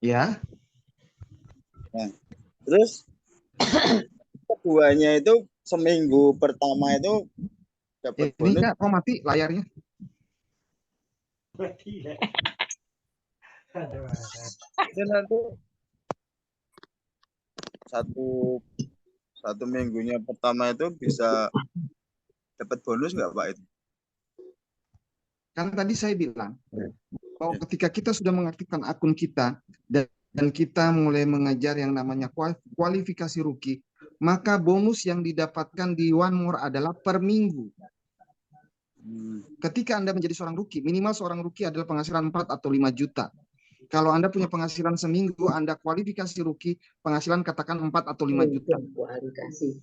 Ya, Terus keduanya itu seminggu pertama itu dapat ini bonus. enggak, kok mati layarnya? Itu nanti satu minggunya pertama itu bisa dapat bonus nggak Pak itu? Kan tadi saya bilang bahwa ketika kita sudah mengaktifkan akun kita dan kita mulai mengajar yang namanya kualifikasi rookie, maka bonus yang didapatkan di One More adalah per minggu. Ketika Anda menjadi seorang rookie, minimal seorang rookie adalah penghasilan 4 atau 5 juta. Kalau Anda punya penghasilan seminggu, Anda kualifikasi rookie, penghasilan katakan 4 atau 5 juta.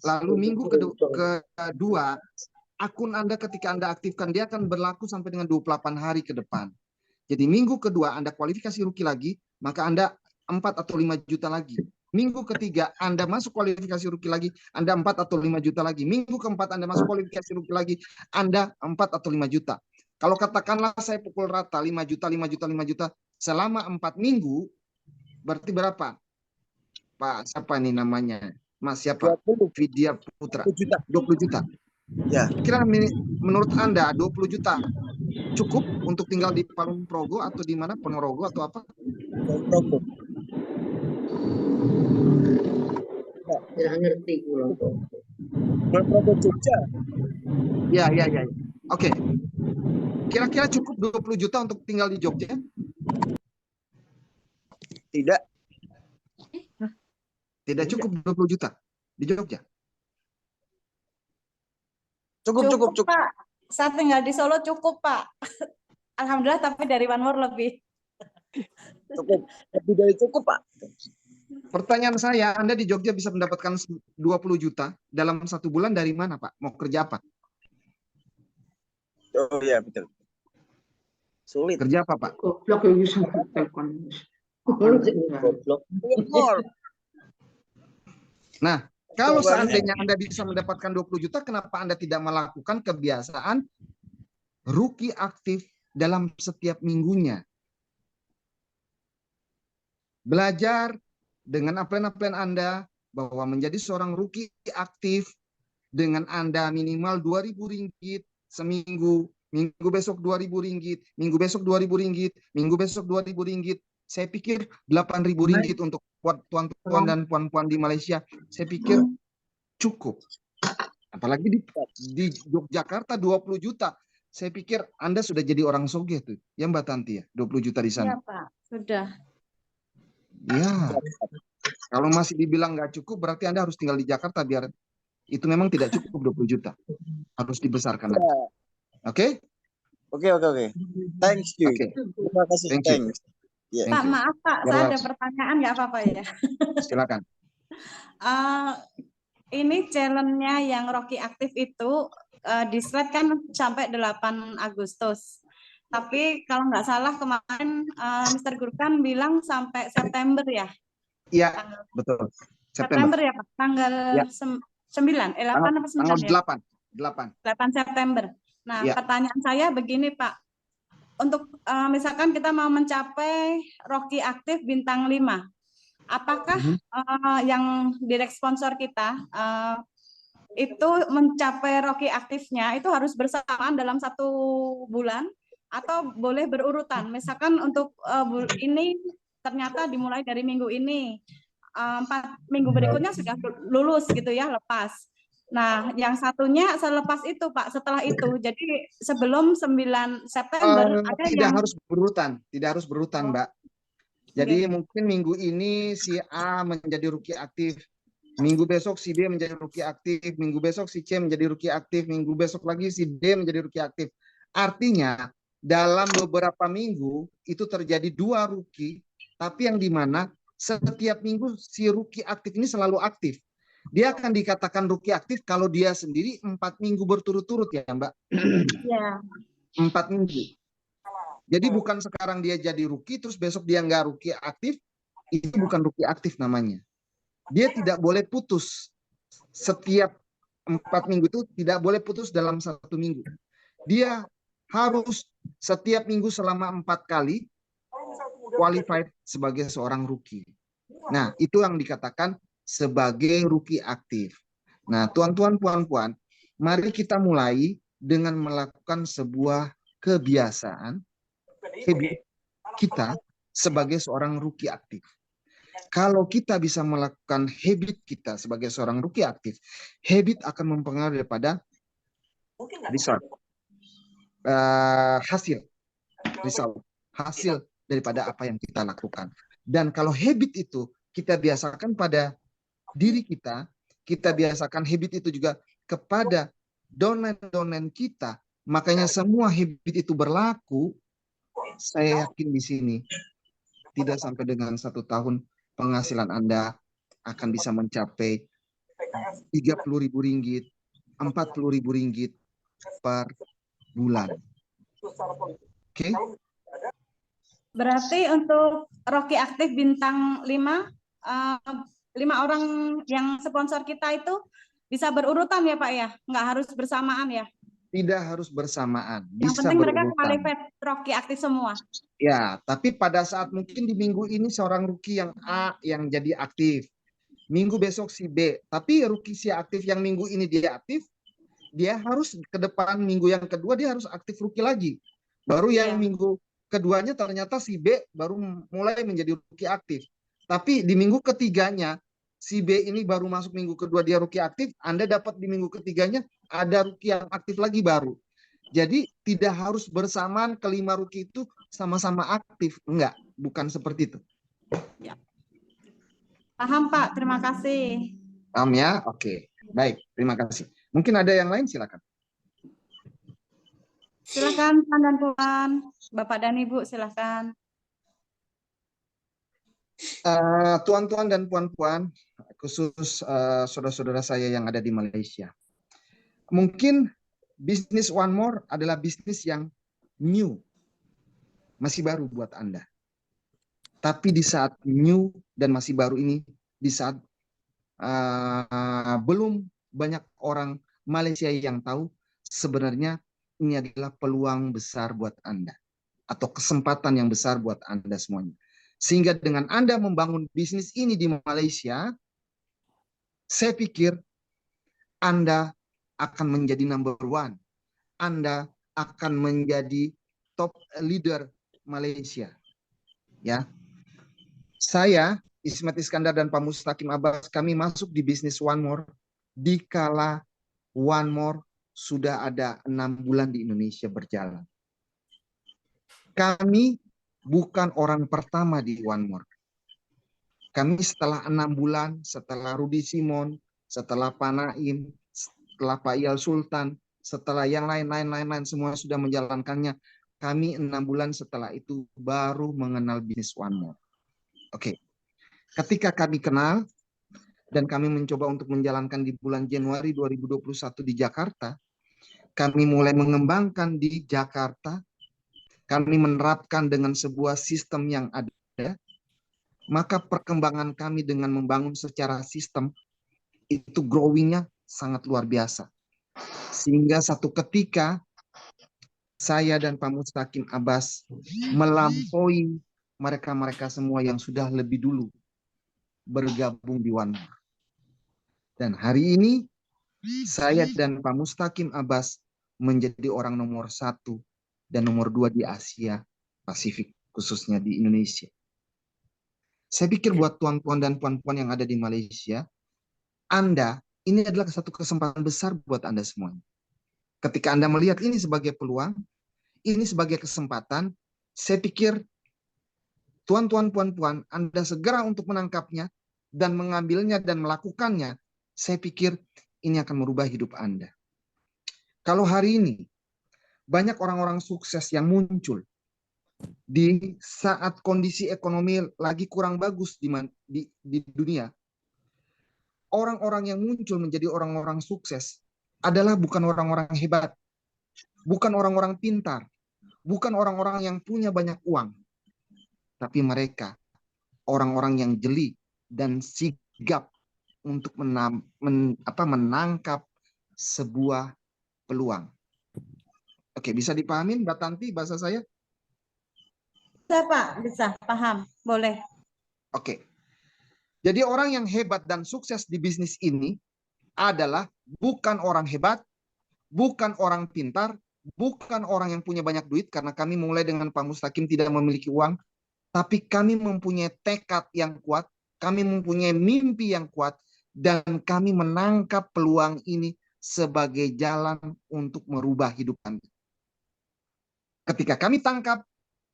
Lalu minggu kedua, akun Anda ketika Anda aktifkan, dia akan berlaku sampai dengan 28 hari ke depan. Jadi minggu kedua Anda kualifikasi rookie lagi, maka Anda 4 atau 5 juta lagi. Minggu ketiga Anda masuk kualifikasi rookie lagi, Anda 4 atau 5 juta lagi. Minggu keempat Anda masuk kualifikasi rookie lagi, Anda 4 atau 5 juta. Kalau katakanlah saya pukul rata 5 juta, 5 juta, 5 juta selama 4 minggu, berarti berapa? Pak, siapa ini namanya? Mas siapa? 20 Vidya Putra. juta. 20 juta. Ya. Kira menurut Anda 20 juta cukup untuk tinggal di Parung Progo atau di mana? Ponorogo atau apa? Progo. Tidak ngerti pulang. Progo Jogja. Ya. Oke. Kira-kira cukup 20 juta untuk tinggal di Jogja? Tidak. Tidak cukup 20 juta di Jogja. Cukup. Pak. Saya tinggal di Solo cukup, Pak. Alhamdulillah, tapi dari One More lebih. Cukup. Lebih dari cukup, Pak. Pertanyaan saya, Anda di Jogja bisa mendapatkan 20 juta dalam 1 bulan dari mana, Pak? Mau kerja apa? Oh iya, betul. Sulit. Kerja apa, Pak? Goblok yang bisa telepon. Goblok. Nah, kalau seandainya Anda bisa mendapatkan 20 juta, kenapa Anda tidak melakukan kebiasaan rookie aktif dalam setiap minggunya? Belajar dengan upline Anda bahwa menjadi seorang rookie aktif dengan Anda minimal 2.000 ringgit seminggu, minggu besok 2.000 ringgit, minggu besok 2.000 ringgit, minggu besok 2.000 ringgit. Saya pikir 8.000 ringgit untuk tuan-tuan dan puan-puan di Malaysia, saya pikir cukup. Apalagi di Yogyakarta 20 juta. Saya pikir Anda sudah jadi orang sogeh tuh. Ya Mbak Tanti ya, 20 juta di sana. Iya, Pak. Sudah. Ya. Kalau masih dibilang nggak cukup, berarti Anda harus tinggal di Jakarta biar itu memang tidak cukup 20 juta. Harus dibesarkan lagi. Oke? Oke. Thanks you. Oke. Terima kasih. Thank you. Thanks. Yeah. Pak, maaf Pak, Ya, saya Mas. ada pertanyaan, nggak apa-apa ya? Silakan. Ini challenge-nya yang Rocky aktif itu di slide kan sampai 8 Agustus. Tapi kalau nggak salah kemarin Mr. Gurkan bilang sampai September ya? Iya, betul. September ya Pak? Tanggal Ya. 9, 8 apa 9 Tanggal ya? 8. 8 September. Nah, Ya. pertanyaan saya begini Pak. Untuk misalkan kita mau mencapai Rocky aktif bintang 5, apakah yang direct sponsor kita itu mencapai Rocky aktifnya itu harus bersamaan dalam 1 bulan atau boleh berurutan? Misalkan untuk ini ternyata dimulai dari minggu ini, 4 minggu berikutnya sudah lulus gitu ya, lepas. Nah, yang satunya selepas itu, Pak, setelah itu. Jadi sebelum 9 September ada Tidak yang harus berurutan, Mbak. Jadi mungkin minggu ini si A menjadi rookie aktif, minggu besok si B menjadi rookie aktif, minggu besok si C menjadi rookie aktif, minggu besok lagi si D menjadi rookie aktif. Artinya dalam beberapa minggu itu terjadi 2 rookie, tapi yang dimana setiap minggu si rookie aktif ini selalu aktif. Dia akan dikatakan rookie aktif kalau dia sendiri 4 minggu berturut-turut ya Mbak. ya 4 minggu. Jadi bukan sekarang dia jadi rookie, terus besok dia nggak rookie aktif, itu bukan rookie aktif namanya. Dia tidak boleh putus. Setiap 4 minggu itu tidak boleh putus dalam 1 minggu. Dia harus setiap minggu selama 4 kali qualified sebagai seorang rookie. Nah, itu yang dikatakan sebagai rookie aktif. Nah, tuan-tuan, puan-puan, mari kita mulai dengan melakukan sebuah kebiasaan habit kita sebagai seorang rookie aktif. Kalau kita bisa melakukan habit kita sebagai seorang rookie aktif, habit akan mempengaruhi daripada result, hasil daripada apa yang kita lakukan. Dan kalau habit itu kita biasakan pada diri kita, kita biasakan habit itu juga kepada downline kita, makanya semua habit itu berlaku. Saya yakin di sini tidak sampai dengan 1 tahun penghasilan Anda akan bisa mencapai Rp30.000, Rp40.000 per bulan. Oke? Berarti untuk Rocky Aktif bintang 5, 5 orang yang sponsor kita itu bisa berurutan ya Pak ya? Nggak harus bersamaan ya? Tidak harus bersamaan. Yang Bisa penting mereka berurutan. qualified Rocky Aktif semua. Ya, tapi pada saat mungkin di minggu ini seorang rookie yang A yang jadi aktif. Minggu besok si B. Tapi rookie si aktif yang minggu ini dia aktif, dia harus ke depan minggu yang kedua dia harus aktif rookie lagi. Baru yang minggu keduanya ternyata si B baru mulai menjadi rookie aktif. Tapi di minggu ketiganya si B ini baru masuk minggu kedua dia rookie aktif, Anda dapat di minggu ketiganya ada rookie yang aktif lagi baru. Jadi tidak harus bersamaan kelima rookie itu sama-sama aktif. Enggak, bukan seperti itu. Ya. Paham Pak, terima kasih. Paham ya? Oke, baik, terima kasih. Mungkin ada yang lain, silakan. Silakan Tuan dan Puan, Bapak dan Ibu silakan. Tuan-tuan dan puan-puan, khusus saudara-saudara saya yang ada di Malaysia. Mungkin bisnis One More adalah bisnis yang new, masih baru buat Anda. Tapi di saat new dan masih baru ini, di saat belum banyak orang Malaysia yang tahu, sebenarnya ini adalah peluang besar buat Anda. Atau kesempatan yang besar buat Anda semuanya. Sehingga dengan Anda membangun bisnis ini di Malaysia, saya pikir Anda akan menjadi number 1. Anda akan menjadi top leader Malaysia. Ya, saya Ismet Iskandar dan Pak Mustaqim Abbas, kami masuk di bisnis One More dikala One More sudah ada 6 bulan di Indonesia berjalan. Kami bukan orang pertama di One More. Kami setelah 6 bulan, setelah Rudi Simon, setelah Pak Naim, setelah Pak Iyal Sultan, setelah yang lain-lain semua sudah menjalankannya, kami 6 bulan setelah itu baru mengenal bisnis One More. Oke. Ketika kami kenal dan kami mencoba untuk menjalankan di bulan Januari 2021 di Jakarta, kami mulai mengembangkan di Jakarta, kami menerapkan dengan sebuah sistem yang ada, maka perkembangan kami dengan membangun secara sistem itu growing-nya sangat luar biasa. Sehingga satu ketika saya dan Pak Mustaqim Abbas melampaui mereka-mereka semua yang sudah lebih dulu bergabung di One More. Dan hari ini saya dan Pak Mustaqim Abbas menjadi orang nomor 1 dan nomor 2 di Asia Pasifik, khususnya di Indonesia. Saya pikir buat tuan-tuan dan puan-puan yang ada di Malaysia, Anda, ini adalah satu kesempatan besar buat Anda semuanya. Ketika Anda melihat ini sebagai peluang, ini sebagai kesempatan, saya pikir tuan-tuan, puan-puan, Anda segera untuk menangkapnya dan mengambilnya dan melakukannya. Saya pikir ini akan merubah hidup Anda. Kalau hari ini, banyak orang-orang sukses yang muncul di saat kondisi ekonomi lagi kurang bagus di dunia, orang-orang yang muncul menjadi orang-orang sukses adalah bukan orang-orang hebat, bukan orang-orang pintar, bukan orang-orang yang punya banyak uang, tapi mereka orang-orang yang jeli dan sigap untuk menangkap sebuah peluang. Oke, bisa dipahamin Mbak Tanti bahasa saya? Bisa Pak, bisa paham, boleh. Oke. Jadi orang yang hebat dan sukses di bisnis ini adalah bukan orang hebat, bukan orang pintar, bukan orang yang punya banyak duit, karena kami mulai dengan Pak Mustaqim tidak memiliki uang, tapi kami mempunyai tekad yang kuat, kami mempunyai mimpi yang kuat, dan kami menangkap peluang ini sebagai jalan untuk merubah hidup kami. Ketika kami tangkap,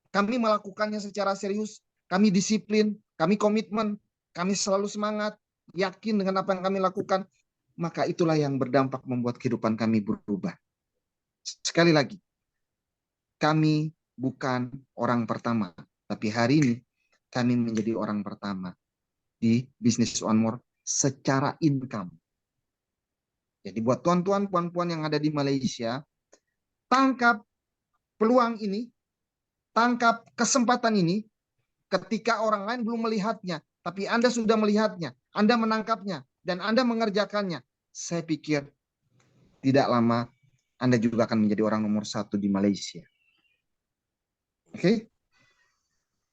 kami melakukannya secara serius, kami disiplin, kami komitmen, kami selalu semangat, yakin dengan apa yang kami lakukan, maka itulah yang berdampak membuat kehidupan kami berubah. Sekali lagi, kami bukan orang pertama, tapi hari ini kami menjadi orang pertama di Business One More secara income. Jadi buat tuan-tuan, puan-puan yang ada di Malaysia, tangkap peluang ini, tangkap kesempatan ini ketika orang lain belum melihatnya, tapi Anda sudah melihatnya, Anda menangkapnya, dan Anda mengerjakannya. Saya pikir tidak lama Anda juga akan menjadi orang nomor 1 di Malaysia. Oke?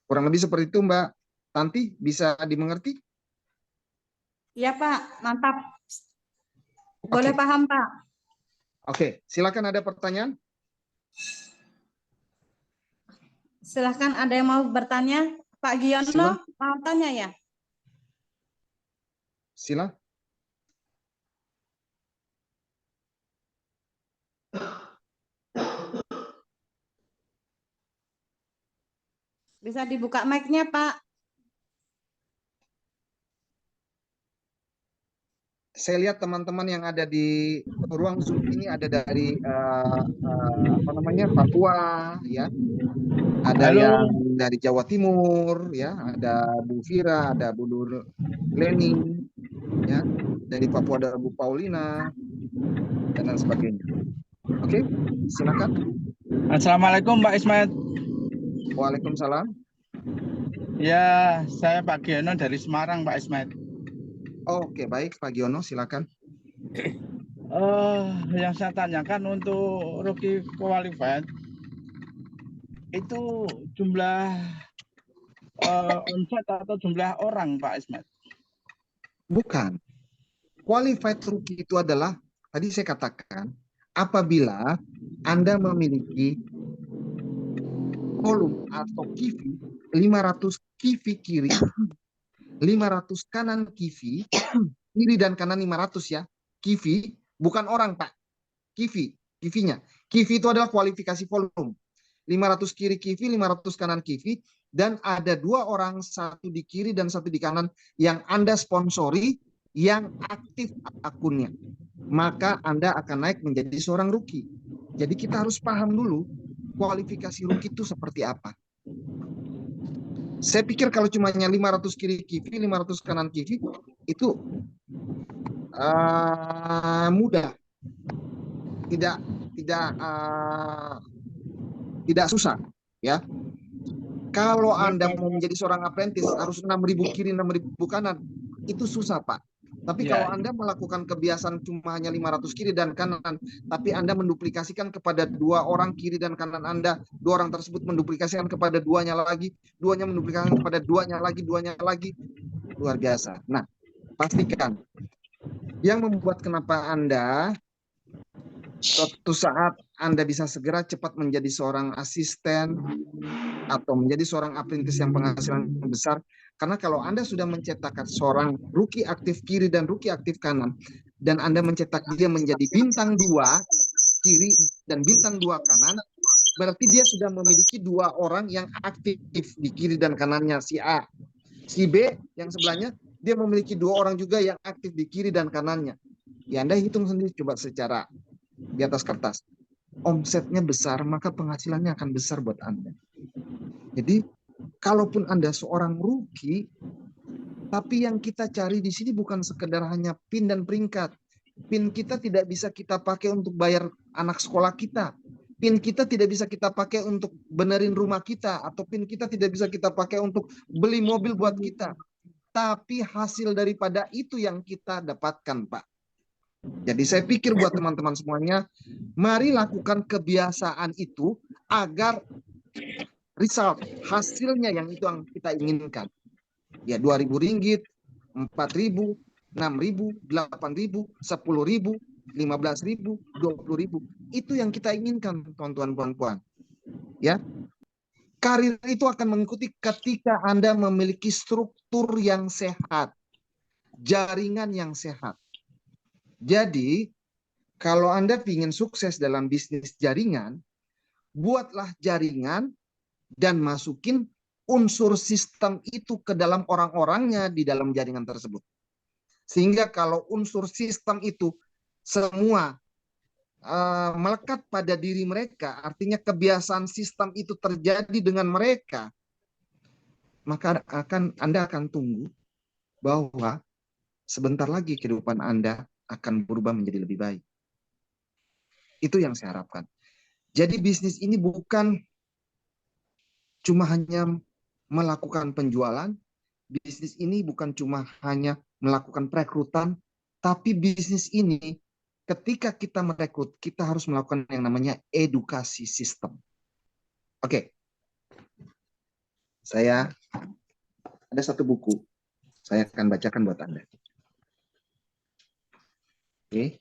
Kurang lebih seperti itu Mbak Tanti, bisa dimengerti? Ya Pak, mantap. Boleh paham Pak. Oke, silakan ada pertanyaan. Silahkan ada yang mau bertanya. Pak Giono mau tanya ya? Sila. Bisa dibuka mic-nya Pak. Saya lihat teman-teman yang ada di ruang Zoom ini ada dari Papua, ya. Ada yang dari Jawa Timur, ya. Ada Bu Fira, ada Bu Nur Leni, ya. Dari Papua ada Bu Paulina dan lain sebagainya. Oke, silakan. Assalamualaikum Pak Ismet. Waalaikumsalam. Ya, saya Pak Giono dari Semarang Pak Ismet. Oke, baik Pak Giono, silakan. Yang saya tanyakan untuk rookie qualified itu jumlah omset atau jumlah orang Pak Ismet? Bukan. Qualified rookie itu adalah, tadi saya katakan, apabila Anda memiliki volume atau kivi 500 kivi kiri, 500 kanan kivi, kiri dan kanan 500 ya. Kivi, bukan orang Pak. Kivinya. Kivi itu adalah kualifikasi volume. 500 kiri kivi, 500 kanan kivi, dan ada 2 orang, 1 di kiri dan 1 di kanan yang Anda sponsori, yang aktif akunnya. Maka Anda akan naik menjadi seorang rookie. Jadi kita harus paham dulu kualifikasi rookie itu seperti apa. Saya pikir kalau cuma 500 kiri kivi, 500 kanan kivi, itu mudah. Tidak susah, ya. Kalau Anda mau menjadi seorang apprentice harus 6.000 kiri, 6.000 kanan, itu susah Pak. Tapi kalau Anda melakukan kebiasaan cuma hanya 500 kiri dan kanan, tapi Anda menduplikasikan kepada 2 orang kiri dan kanan Anda, 2 orang tersebut menduplikasikan kepada 2-nya lagi, 2-nya menduplikasikan kepada 2-nya lagi, luar biasa. Nah, pastikan yang membuat kenapa Anda suatu saat Anda bisa segera cepat menjadi seorang asisten atau menjadi seorang apprentice yang penghasilan besar. Karena kalau Anda sudah mencetak seorang rookie aktif kiri dan rookie aktif kanan, dan Anda mencetak dia menjadi bintang 2 kiri dan bintang 2 kanan, berarti dia sudah memiliki 2 orang yang aktif di kiri dan kanannya, si A. Si B yang sebelahnya, dia memiliki 2 orang juga yang aktif di kiri dan kanannya. Ya Anda hitung sendiri coba secara di atas kertas. Omsetnya besar, maka penghasilannya akan besar buat Anda. Jadi, kalaupun Anda seorang rookie, tapi yang kita cari di sini bukan sekedar hanya PIN dan peringkat. PIN kita tidak bisa kita pakai untuk bayar anak sekolah kita. PIN kita tidak bisa kita pakai untuk benerin rumah kita, atau PIN kita tidak bisa kita pakai untuk beli mobil buat kita. Tapi hasil daripada itu yang kita dapatkan, Pak. Jadi saya pikir buat teman-teman semuanya, mari lakukan kebiasaan itu agar result, hasilnya yang itu yang kita inginkan. Ya, 2.000 ringgit, 4.000, 6.000, 8.000, 10.000, 15.000, 20.000. Itu yang kita inginkan, teman-teman perempuan. Ya, karir itu akan mengikuti ketika Anda memiliki struktur yang sehat, jaringan yang sehat. Jadi, kalau Anda ingin sukses dalam bisnis jaringan, buatlah jaringan dan masukin unsur sistem itu ke dalam orang-orangnya di dalam jaringan tersebut. Sehingga kalau unsur sistem itu semua melekat pada diri mereka, artinya kebiasaan sistem itu terjadi dengan mereka, maka Anda akan tunggu bahwa sebentar lagi kehidupan Anda akan berubah menjadi lebih baik. Itu yang saya harapkan. Jadi bisnis ini bukan cuma hanya melakukan penjualan, bisnis ini bukan cuma hanya melakukan perekrutan, tapi bisnis ini ketika kita merekrut, kita harus melakukan yang namanya edukasi sistem. Oke. Saya ada satu buku. Saya akan bacakan buat Anda. Oke.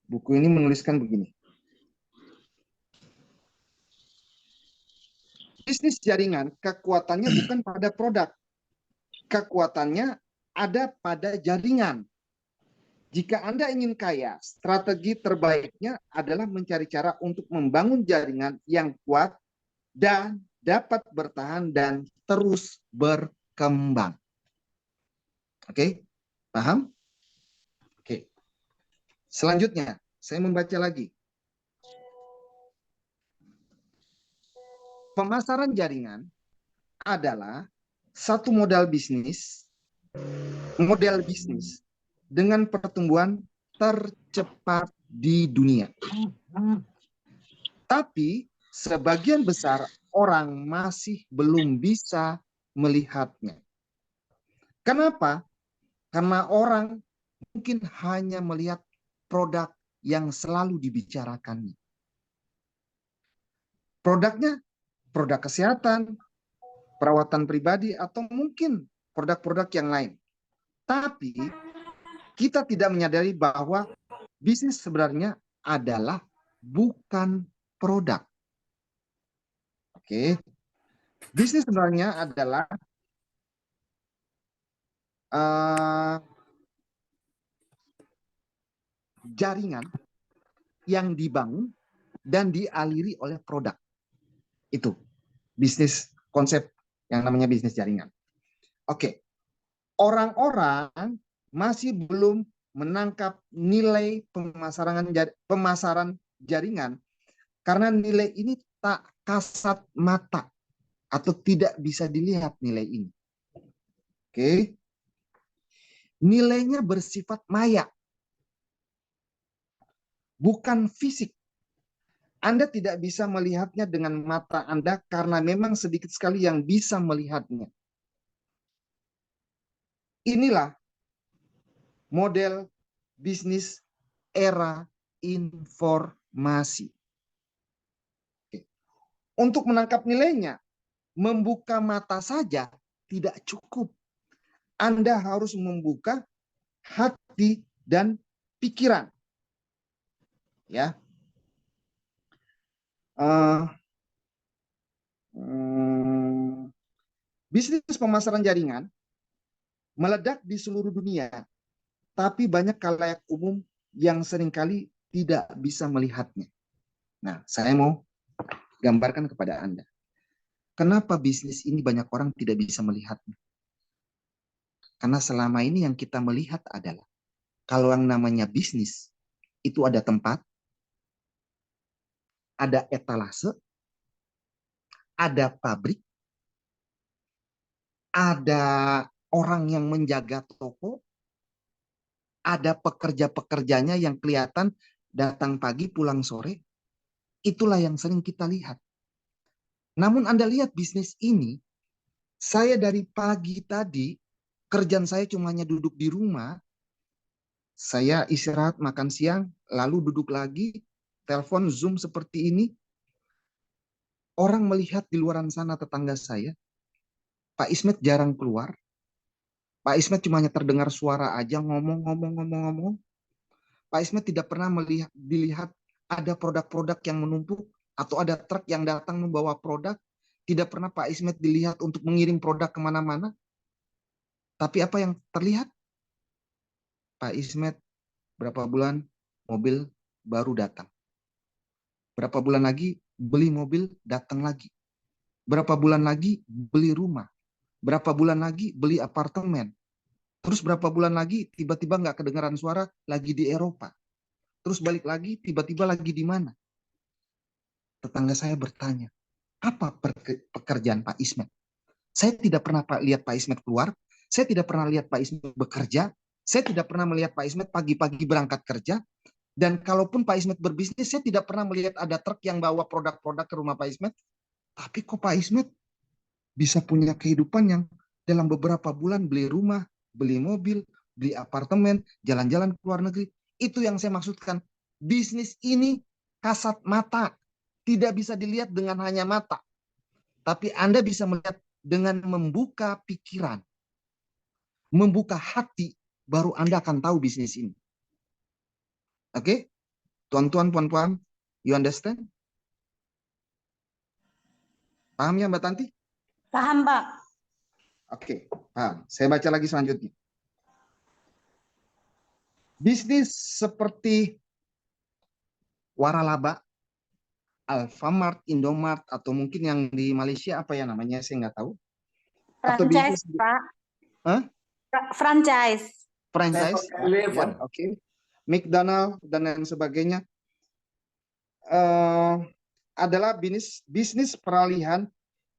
Buku ini menuliskan begini. Bisnis jaringan, kekuatannya bukan pada produk. Kekuatannya ada pada jaringan. Jika Anda ingin kaya, strategi terbaiknya adalah mencari cara untuk membangun jaringan yang kuat dan dapat bertahan dan terus berkembang. Oke, paham? Oke. Selanjutnya, saya membaca lagi. Pemasaran jaringan adalah satu model bisnis dengan pertumbuhan tercepat di dunia. Tapi sebagian besar orang masih belum bisa melihatnya. Kenapa? Karena orang mungkin hanya melihat produk yang selalu dibicarakannya. Produknya, produk kesehatan, perawatan pribadi, atau mungkin produk-produk yang lain. Tapi kita tidak menyadari bahwa bisnis sebenarnya adalah bukan produk. Oke. Bisnis sebenarnya adalah jaringan yang dibangun dan dialiri oleh produk. Itu bisnis, konsep yang namanya bisnis jaringan. Oke. Orang-orang masih belum menangkap nilai pemasaran jaringan karena nilai ini tak kasat mata atau tidak bisa dilihat nilai ini. Oke. Nilainya bersifat maya. Bukan fisik. Anda tidak bisa melihatnya dengan mata Anda karena memang sedikit sekali yang bisa melihatnya. Inilah model bisnis era informasi. Oke. Untuk menangkap nilainya, membuka mata saja tidak cukup. Anda harus membuka hati dan pikiran. Ya. Bisnis pemasaran jaringan meledak di seluruh dunia, tapi banyak khalayak umum yang seringkali tidak bisa melihatnya. Nah, saya mau gambarkan kepada Anda. Kenapa bisnis ini banyak orang tidak bisa melihatnya? Karena selama ini yang kita melihat adalah, kalau yang namanya bisnis, itu ada tempat, ada etalase, ada pabrik, ada orang yang menjaga toko, ada pekerja-pekerjanya yang kelihatan datang pagi pulang sore, Itulah yang sering kita lihat. Namun Anda lihat bisnis ini, saya dari pagi tadi, kerjaan saya cuma hanya duduk di rumah, saya istirahat makan siang, lalu duduk lagi, telepon Zoom seperti ini. Orang melihat di luaran sana tetangga saya, Pak Ismet jarang keluar. Pak Ismet cuma hanya terdengar suara aja ngomong. Pak Ismet tidak pernah dilihat ada produk-produk yang menumpuk atau ada truk yang datang membawa produk. Tidak pernah Pak Ismet dilihat untuk mengirim produk kemana-mana. Tapi apa yang terlihat? Pak Ismet berapa bulan mobil baru datang. Berapa bulan lagi beli mobil datang lagi. Berapa bulan lagi beli rumah. Berapa bulan lagi beli apartemen. Terus berapa bulan lagi tiba-tiba nggak kedengaran suara lagi di Eropa. Terus balik lagi tiba-tiba lagi di mana? Tetangga saya bertanya, apa pekerjaan Pak Ismet? Saya tidak pernah lihat Pak Ismet keluar. Saya tidak pernah lihat Pak Ismet bekerja. Saya tidak pernah melihat Pak Ismet pagi-pagi berangkat kerja. Dan kalaupun Pak Ismet berbisnis, saya tidak pernah melihat ada truk yang bawa produk-produk ke rumah Pak Ismet. Tapi kok Pak Ismet bisa punya kehidupan yang dalam beberapa bulan beli rumah, beli mobil, beli apartemen, jalan-jalan ke luar negeri. Itu yang saya maksudkan. Bisnis ini kasat mata. Tidak bisa dilihat dengan hanya mata. Tapi Anda bisa melihat dengan membuka pikiran. Membuka hati, baru Anda akan tahu bisnis ini. Oke? Tuan-tuan, puan-puan, you understand? Paham ya Mbak Tanti? Paham, Pak. Oke, paham. Saya baca lagi selanjutnya. Bisnis seperti Waralaba, Alfamart, Indomart, atau mungkin yang di Malaysia apa ya namanya, saya nggak tahu. Atau Franchise, bisnis, Pak. Hah? Franchise. Franchise, ya, oke. McDonald dan lain sebagainya. Adalah bisnis peralihan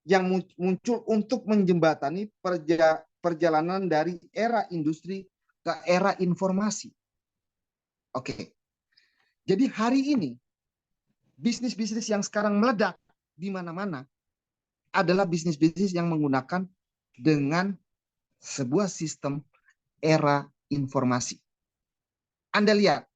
yang muncul untuk menjembatani perjalanan dari era industri ke era informasi. Oke. Jadi hari ini bisnis-bisnis yang sekarang meledak di mana-mana adalah bisnis-bisnis yang menggunakan dengan sebuah sistem era informasi. Anda lihat,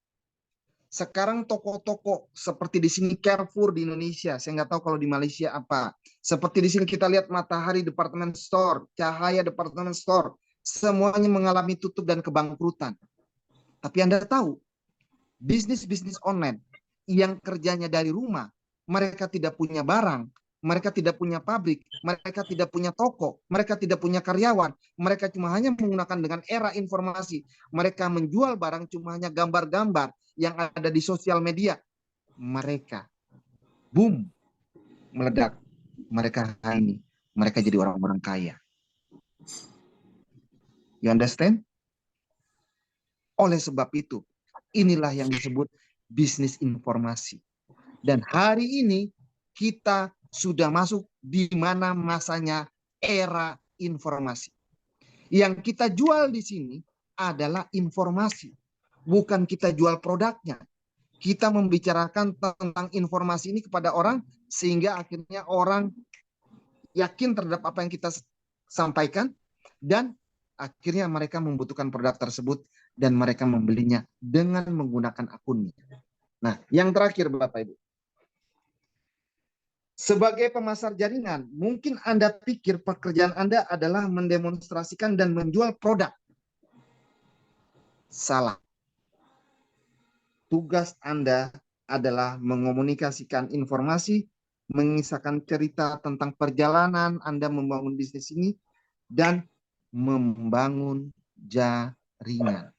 sekarang toko-toko seperti di sini Carrefour di Indonesia, saya nggak tahu kalau di Malaysia apa. Seperti di sini kita lihat Matahari Department Store, Cahaya Department Store, semuanya mengalami tutup dan kebangkrutan. Tapi Anda tahu, bisnis-bisnis online yang kerjanya dari rumah, mereka tidak punya barang, mereka tidak punya pabrik, mereka tidak punya toko, mereka tidak punya karyawan, mereka cuma hanya menggunakan dengan era informasi. Mereka menjual barang cuma hanya gambar-gambar yang ada di sosial media. Mereka boom, meledak. Mereka ini, mereka jadi orang-orang kaya. You understand? Oleh sebab itu, inilah yang disebut bisnis informasi. Dan hari ini kita sudah masuk di mana masanya era informasi. Yang kita jual di sini adalah informasi. Bukan kita jual produknya. Kita membicarakan tentang informasi ini kepada orang sehingga akhirnya orang yakin terhadap apa yang kita sampaikan dan akhirnya mereka membutuhkan produk tersebut dan mereka membelinya dengan menggunakan akunnya. Nah, yang terakhir Bapak Ibu. Sebagai pemasar jaringan, mungkin Anda pikir pekerjaan Anda adalah mendemonstrasikan dan menjual produk. Salah. Tugas Anda adalah mengomunikasikan informasi, mengisahkan cerita tentang perjalanan Anda membangun bisnis ini, dan membangun jaringan.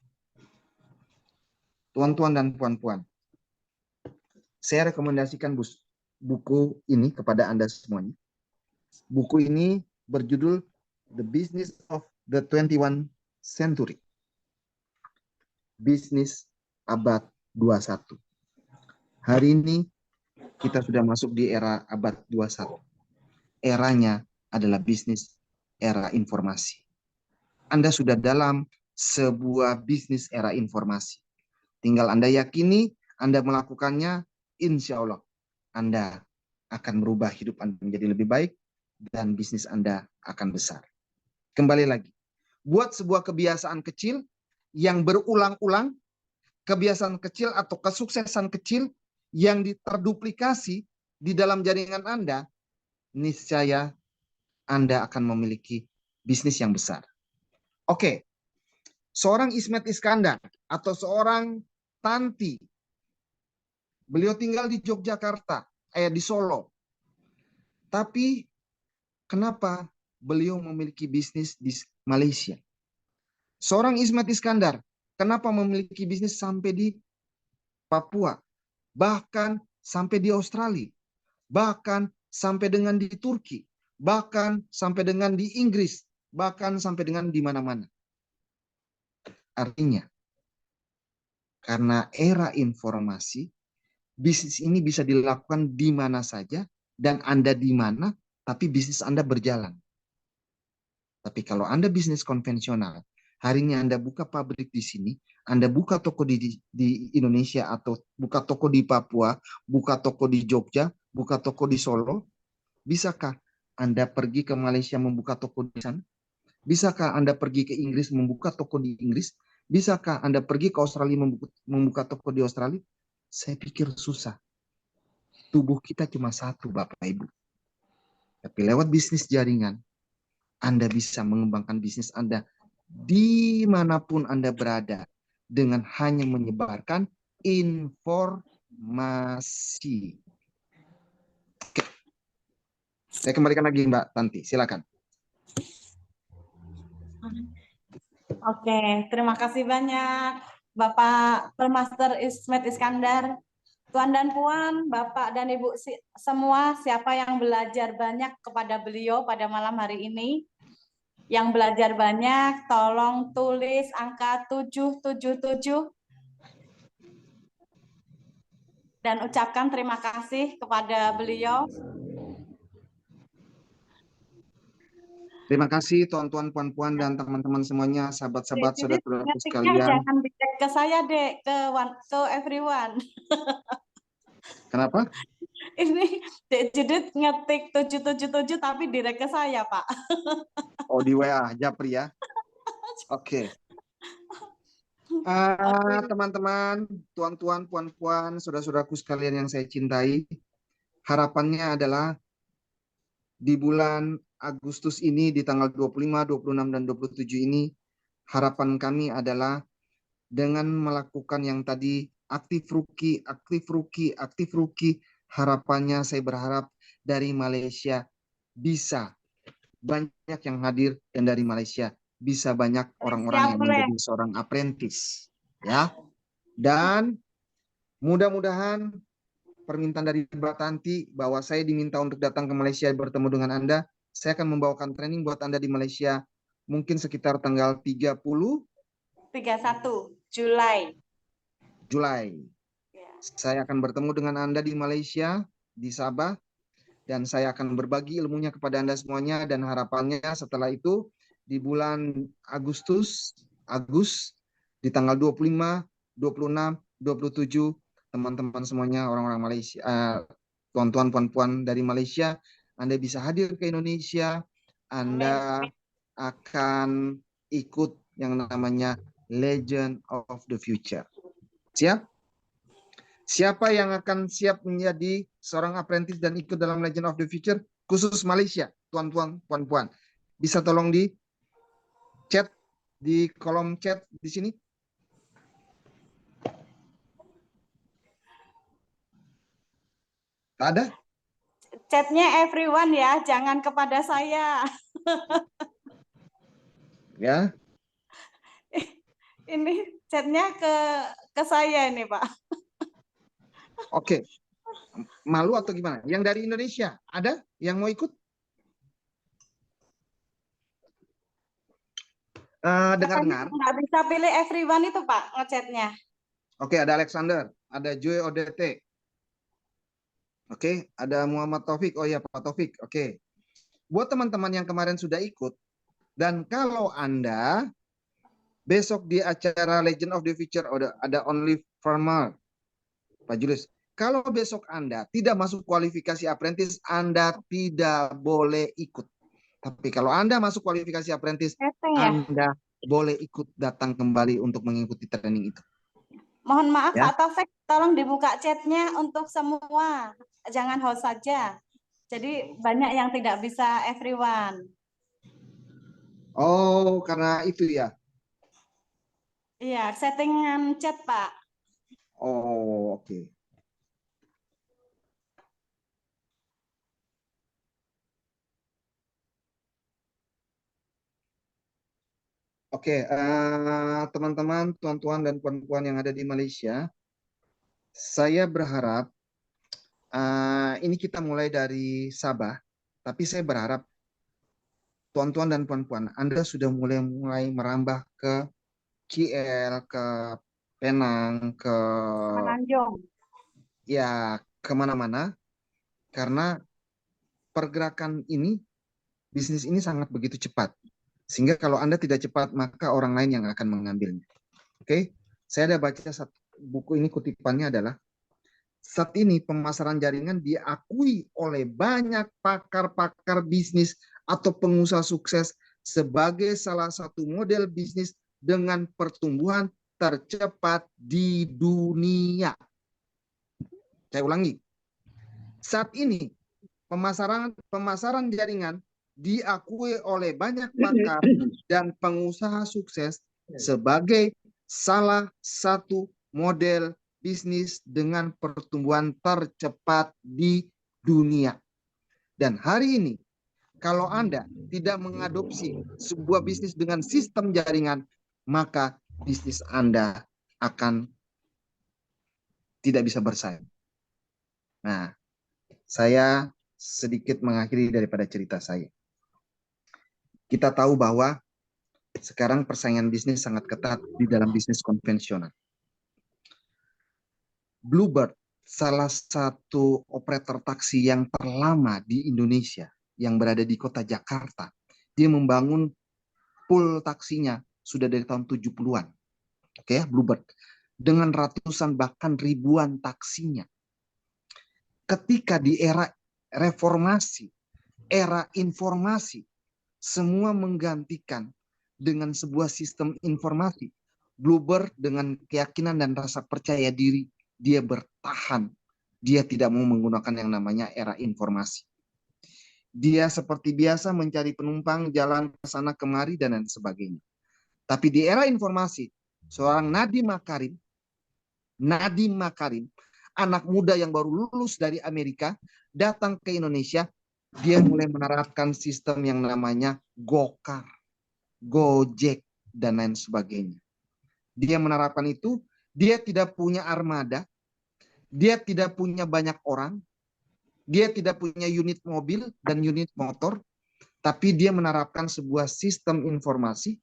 Tuan-tuan dan puan-puan, saya rekomendasikan buku ini kepada Anda semuanya. Buku ini berjudul The Business of the 21st Century. Bisnis abad 21. Hari ini kita sudah masuk di era abad 21. Eranya adalah bisnis era informasi. Anda sudah dalam sebuah bisnis era informasi. Tinggal Anda yakini, Anda melakukannya, insya Allah Anda akan merubah hidup Anda menjadi lebih baik dan bisnis Anda akan besar. Kembali lagi, buat sebuah kebiasaan kecil yang berulang-ulang, kebiasaan kecil atau kesuksesan kecil yang terduplikasi di dalam jaringan Anda, niscaya Anda akan memiliki bisnis yang besar. Oke, seorang Ismet Iskandar atau seorang Tanti, beliau tinggal di Yogyakarta, di Solo. Tapi kenapa beliau memiliki bisnis di Malaysia? Seorang Ismet Iskandar, kenapa memiliki bisnis sampai di Papua, bahkan sampai di Australia, bahkan sampai dengan di Turki, bahkan sampai dengan di Inggris, bahkan sampai dengan di mana-mana. Artinya, karena era informasi, bisnis ini bisa dilakukan di mana saja, dan Anda di mana, tapi bisnis Anda berjalan. Tapi kalau Anda bisnis konvensional, hari ini Anda buka pabrik di sini, Anda buka toko di Indonesia, atau buka toko di Papua, buka toko di Jogja, buka toko di Solo, bisakah Anda pergi ke Malaysia membuka toko di sana? Bisakah Anda pergi ke Inggris membuka toko di Inggris? Bisakah Anda pergi ke Australia membuka toko di Australia? Saya pikir susah. Tubuh kita cuma satu, Bapak Ibu. Tapi lewat bisnis jaringan, Anda bisa mengembangkan bisnis Anda dimanapun Anda berada dengan hanya menyebarkan informasi. Oke. Saya kembalikan lagi Mbak Tanti, silakan. Oke, terima kasih banyak Bapak Permaster Ismet Iskandar. Tuan dan Puan, Bapak dan Ibu semua, siapa yang belajar banyak kepada beliau pada malam hari ini, yang belajar banyak, tolong tulis angka 777 dan ucapkan terima kasih kepada beliau. Terima kasih tuan-tuan, puan-puan, dan teman-teman semuanya, sahabat-sahabat, saudara-saudara sekalian. Jangan dicek ke saya, Dek, ke everyone. Kenapa? Ini Dek Judit ngetik 777 tapi direct ke saya, Pak. Oh, di WA, Japri ya. Oke. Teman-teman, tuan-tuan, puan-puan, saudara-saudaraku sekalian yang saya cintai, harapannya adalah di bulan Agustus ini, di tanggal 25, 26, dan 27 ini, harapan kami adalah dengan melakukan yang tadi, aktif rookie, harapannya saya berharap dari Malaysia bisa banyak yang hadir, dan dari Malaysia bisa banyak orang-orang yang menjadi seorang apprentice. Ya, dan mudah-mudahan permintaan dari Mbak Tanti bahwa saya diminta untuk datang ke Malaysia bertemu dengan Anda, saya akan membawakan training buat Anda di Malaysia mungkin sekitar tanggal 31 Julai. Saya akan bertemu dengan Anda di Malaysia, di Sabah, dan saya akan berbagi ilmunya kepada Anda semuanya, dan harapannya setelah itu di bulan Agustus di tanggal 25, 26, 27 teman-teman semuanya, orang-orang Malaysia, tuan-tuan, puan-puan dari Malaysia, Anda bisa hadir ke Indonesia. Anda akan ikut yang namanya Legend of the Future. Siap? Siapa yang akan siap menjadi seorang apprentice dan ikut dalam Legend of the Future khusus Malaysia, tuan-tuan, puan-puan? Bisa tolong di chat, di kolom chat di sini. Ada? Chatnya everyone ya, jangan kepada saya. Ya. Ini chatnya ke saya ini, Pak. Oke. Malu atau gimana? Yang dari Indonesia ada yang mau ikut? Dengar-dengar. Nggak bisa pilih everyone itu, Pak, ngechatnya. Oke, ada Alexander, ada Joy ODT. Oke, ada Muhammad Taufik. Oh ya, Pak Taufik. Oke. Buat teman-teman yang kemarin sudah ikut, dan kalau Anda besok di acara Legend of the Future ada Only Farmer, Pak Julius, Kalau besok Anda tidak masuk kualifikasi apprentice, Anda tidak boleh ikut. Tapi kalau Anda masuk kualifikasi apprentice, Setting ya. Anda boleh ikut datang kembali untuk mengikuti training itu. Mohon maaf Ya. Pak Taufik, tolong dibuka chatnya untuk semua. Jangan host saja. Jadi banyak yang tidak bisa everyone. Oh, karena itu ya. Iya, settingan chat Pak. Oh, oke. Oke, teman-teman, tuan-tuan dan puan-puan yang ada di Malaysia, saya berharap ini kita mulai dari Sabah, tapi saya berharap tuan-tuan dan puan-puan, Anda sudah mulai merambah ke KL, ke Penang, ke Menanjung. ya kemana-mana, karena pergerakan ini, bisnis ini sangat begitu cepat. Sehingga kalau Anda tidak cepat, maka orang lain yang akan mengambilnya. Oke, saya ada baca satu buku ini, kutipannya adalah, saat ini pemasaran jaringan diakui oleh banyak pakar-pakar bisnis atau pengusaha sukses sebagai salah satu model bisnis dengan pertumbuhan tercepat di dunia. Saya ulangi. Saat ini pemasaran jaringan diakui oleh banyak pakar dan pengusaha sukses sebagai salah satu model bisnis dengan pertumbuhan tercepat di dunia. Dan hari ini, kalau Anda tidak mengadopsi sebuah bisnis dengan sistem jaringan, maka bisnis Anda akan tidak bisa bersaing. Nah, saya sedikit mengakhiri daripada cerita saya. Kita tahu bahwa sekarang persaingan bisnis sangat ketat di dalam bisnis konvensional. Bluebird, salah satu operator taksi yang terlama di Indonesia, yang berada di kota Jakarta, dia membangun pool taksinya sudah dari tahun 70-an. Oke, Bluebird. Dengan ratusan bahkan ribuan taksinya. Ketika di era reformasi, era informasi, semua menggantikan dengan sebuah sistem informasi. Bluebird dengan keyakinan dan rasa percaya diri, dia bertahan. Dia tidak mau menggunakan yang namanya era informasi. Dia seperti biasa mencari penumpang, jalan ke sana kemari, dan lain sebagainya. Tapi di era informasi, seorang Nadiem Makarim, anak muda yang baru lulus dari Amerika, datang ke Indonesia, dia mulai menerapkan sistem yang namanya Gokar, Gojek, dan lain sebagainya. Dia menerapkan itu, dia tidak punya armada, dia tidak punya banyak orang, dia tidak punya unit mobil dan unit motor, tapi dia menerapkan sebuah sistem informasi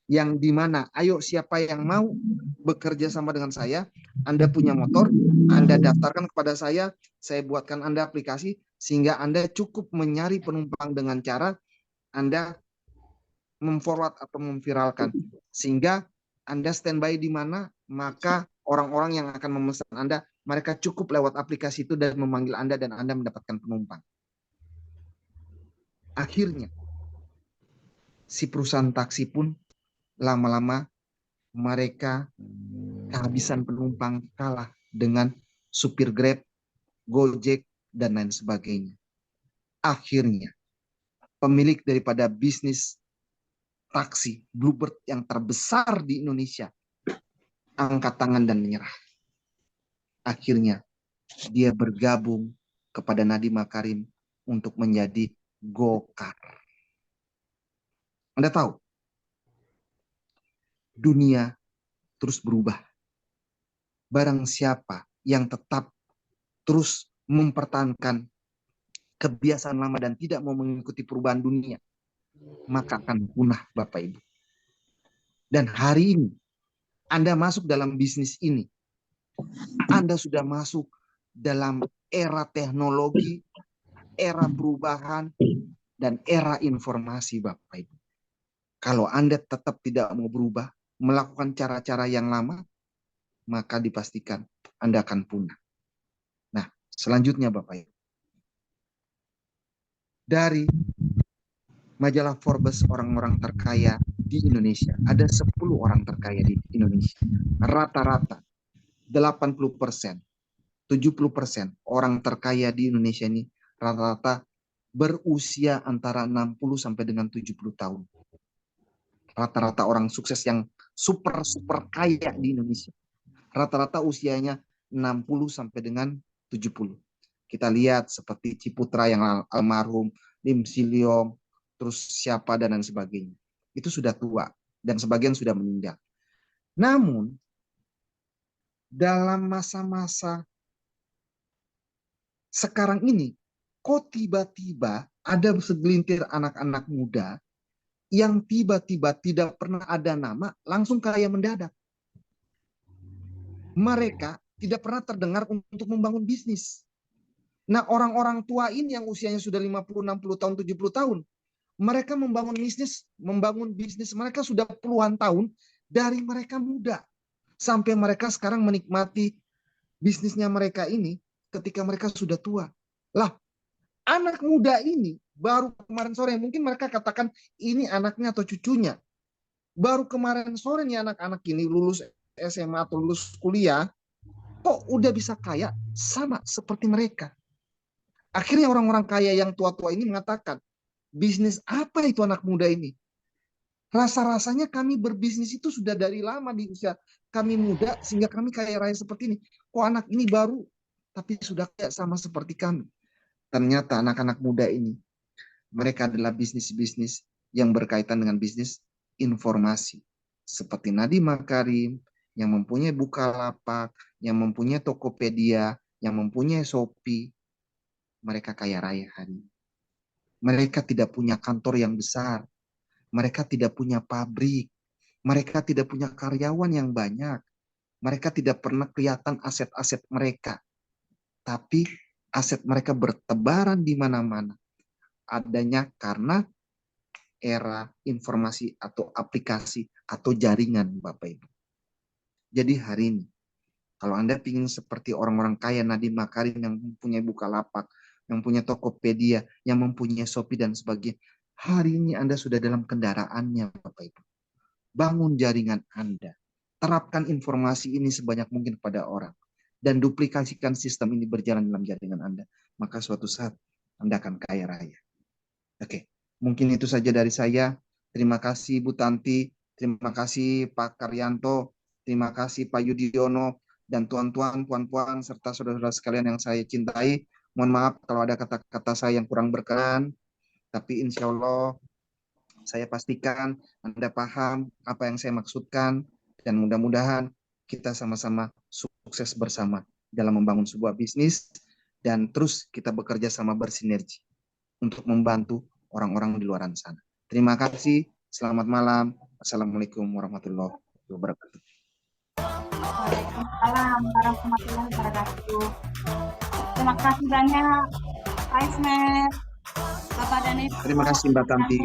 yang dimana, ayo siapa yang mau bekerja sama dengan saya, Anda punya motor, Anda daftarkan kepada saya buatkan Anda aplikasi, sehingga Anda cukup mencari penumpang dengan cara Anda memforward atau memviralkan. Sehingga Anda standby di mana, maka orang-orang yang akan memesan Anda, mereka cukup lewat aplikasi itu dan memanggil Anda, dan Anda mendapatkan penumpang. Akhirnya, si perusahaan taksi pun lama-lama mereka kehabisan penumpang, kalah dengan supir Grab, Gojek, dan lain sebagainya. Akhirnya, pemilik daripada bisnis taksi Bluebird yang terbesar di Indonesia angkat tangan dan menyerah. Akhirnya, dia bergabung kepada Nadiem Makarim untuk menjadi Gokar. Anda tahu, dunia terus berubah. Barang siapa yang tetap terus mempertahankan kebiasaan lama dan tidak mau mengikuti perubahan dunia, maka akan punah, Bapak Ibu. Dan hari ini, Anda masuk dalam bisnis ini, Anda sudah masuk dalam era teknologi, era perubahan, dan era informasi, Bapak Ibu. Kalau Anda tetap tidak mau berubah, melakukan cara-cara yang lama, maka dipastikan Anda akan punah. Selanjutnya Bapak Ibu, dari majalah Forbes orang-orang terkaya di Indonesia, ada 10 orang terkaya di Indonesia. Rata-rata 80%, 70% orang terkaya di Indonesia ini rata-rata berusia antara 60 sampai dengan 70 tahun. Rata-rata orang sukses yang super kaya di Indonesia. Rata-rata usianya 60 sampai dengan 70. Kita lihat seperti Ciputra yang almarhum, Lim Siliong, terus siapa dan lain sebagainya. Itu sudah tua dan sebagian sudah meninggal. Namun dalam masa-masa sekarang ini, kok tiba-tiba ada segelintir anak-anak muda yang tiba-tiba tidak pernah ada nama, langsung kaya mendadak. Mereka tidak pernah terdengar untuk membangun bisnis. Nah, orang-orang tua ini yang usianya sudah 50, 60 tahun, 70 tahun, mereka membangun bisnis mereka sudah puluhan tahun dari mereka muda. Sampai mereka sekarang menikmati bisnisnya mereka ini ketika mereka sudah tua. Lah, anak muda ini baru kemarin sore, mungkin mereka katakan ini anaknya atau cucunya. Baru kemarin sore nih anak-anak ini lulus SMA atau lulus kuliah, kok udah bisa kaya sama seperti mereka. Akhirnya orang-orang kaya yang tua-tua ini mengatakan, bisnis apa itu anak muda ini? Rasa-rasanya kami berbisnis itu sudah dari lama di usia kami muda, sehingga kami kaya raya seperti ini. Kok anak ini baru, tapi sudah kaya sama seperti kami. Ternyata anak-anak muda ini, mereka adalah bisnis-bisnis yang berkaitan dengan bisnis informasi. Seperti Nadiem Makarim, yang mempunyai Bukalapak, yang mempunyai Tokopedia, yang mempunyai Shopee. Mereka kaya raya hari ini. Mereka tidak punya kantor yang besar. Mereka tidak punya pabrik. Mereka tidak punya karyawan yang banyak. Mereka tidak pernah kelihatan aset-aset mereka. Tapi aset mereka bertebaran di mana-mana. Adanya karena era informasi atau aplikasi atau jaringan, Bapak Ibu. Jadi hari ini, kalau Anda ingin seperti orang-orang kaya Nadiem Makarim yang mempunyai Bukalapak, yang punya Tokopedia, yang mempunyai Shopee dan sebagainya, hari ini Anda sudah dalam kendaraannya, Bapak Ibu. Bangun jaringan Anda. Terapkan informasi ini sebanyak mungkin pada orang. Dan duplikasikan sistem ini berjalan dalam jaringan Anda. Maka suatu saat Anda akan kaya raya. Oke, mungkin itu saja dari saya. Terima kasih Bu Tanti, terima kasih Pak Karyanto, terima kasih Pak Yudiono, dan tuan-tuan, puan-puan, serta saudara-saudara sekalian yang saya cintai. Mohon maaf kalau ada kata-kata saya yang kurang berkenan, tapi insya Allah saya pastikan Anda paham apa yang saya maksudkan, dan mudah-mudahan kita sama-sama sukses bersama dalam membangun sebuah bisnis, dan terus kita bekerja sama bersinergi untuk membantu orang-orang di luar sana. Terima kasih, selamat malam. Assalamualaikum warahmatullahi wabarakatuh. Waalaikumsalam warahmatullahi wabarakatuh. Terima kasih banyak, Pak Ismet, Bapak dan Ibu. Terima kasih Mbak Tanti.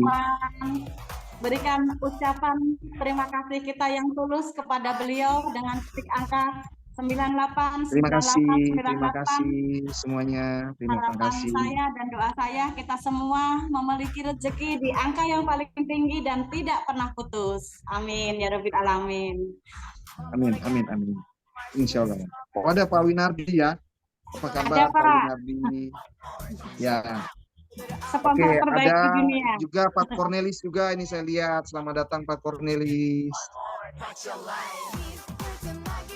Berikan ucapan terima kasih kita yang tulus kepada beliau dengan ketik angka 98. Terima kasih semuanya. Terima kasih. Harapan saya dan doa saya kita semua memiliki rezeki di angka yang paling tinggi dan tidak pernah putus. Amin ya Rabbil Alamin. Amin. Insya Allah. Oh, ada Pak Winardi ya. Apa kabar Pak Winardi? Ya. Sponsor terbaik di dunia. Juga Pak Cornelis juga ini saya lihat. Selamat datang Pak Cornelis.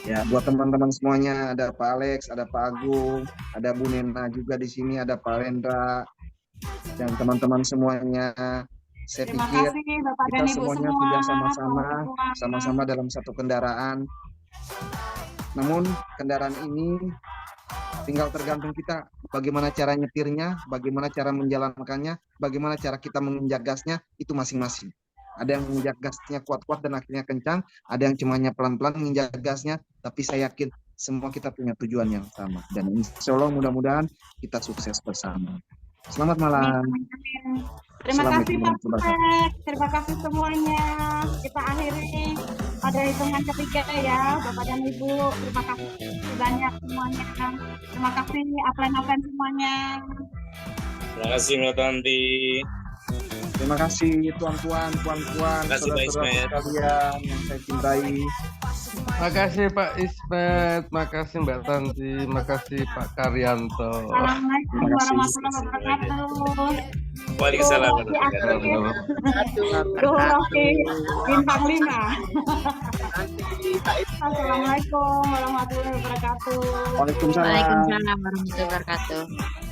Ya, buat teman-teman semuanya, ada Pak Alex, ada Pak Agung, ada Bu Nena juga di sini, ada Pak Rendra, dan teman-teman semuanya. Saya pikir kita semuanya sudah sama-sama dalam satu kendaraan. Namun kendaraan ini tinggal tergantung kita bagaimana cara nyetirnya, bagaimana cara menjalankannya, bagaimana cara kita menginjak gasnya, itu masing-masing. Ada yang menginjak gasnya kuat-kuat dan akhirnya kencang, ada yang cumanya pelan-pelan menginjak gasnya, tapi saya yakin semua kita punya tujuan yang sama. Dan insya Allah mudah-mudahan kita sukses bersama. Selamat malam. Terima kasih Pak. Terima kasih semuanya. Kita akhiri. pada hitungan ketiga ya, Bapak dan Ibu. Terima kasih banyak semuanya. Terima kasih upline semuanya. Terima kasih Mbak Tanti. Terima kasih tuan-tuan, puan-puan, Terima kasih, Pak saudara-saudara Ismet. sekalian yang saya cintai. Makasih Pak Ismet, makasih Mbak Tanti, makasih Pak Karyanto. Assalamualaikum warahmatullahi wabarakatuh. Waalaikumsalam. Rocky aktif. Rocky bintang 5. Assalamualaikum warahmatullahi wabarakatuh. Waalaikumsalam. Waalaikumsalam warahmatullahi wabarakatuh.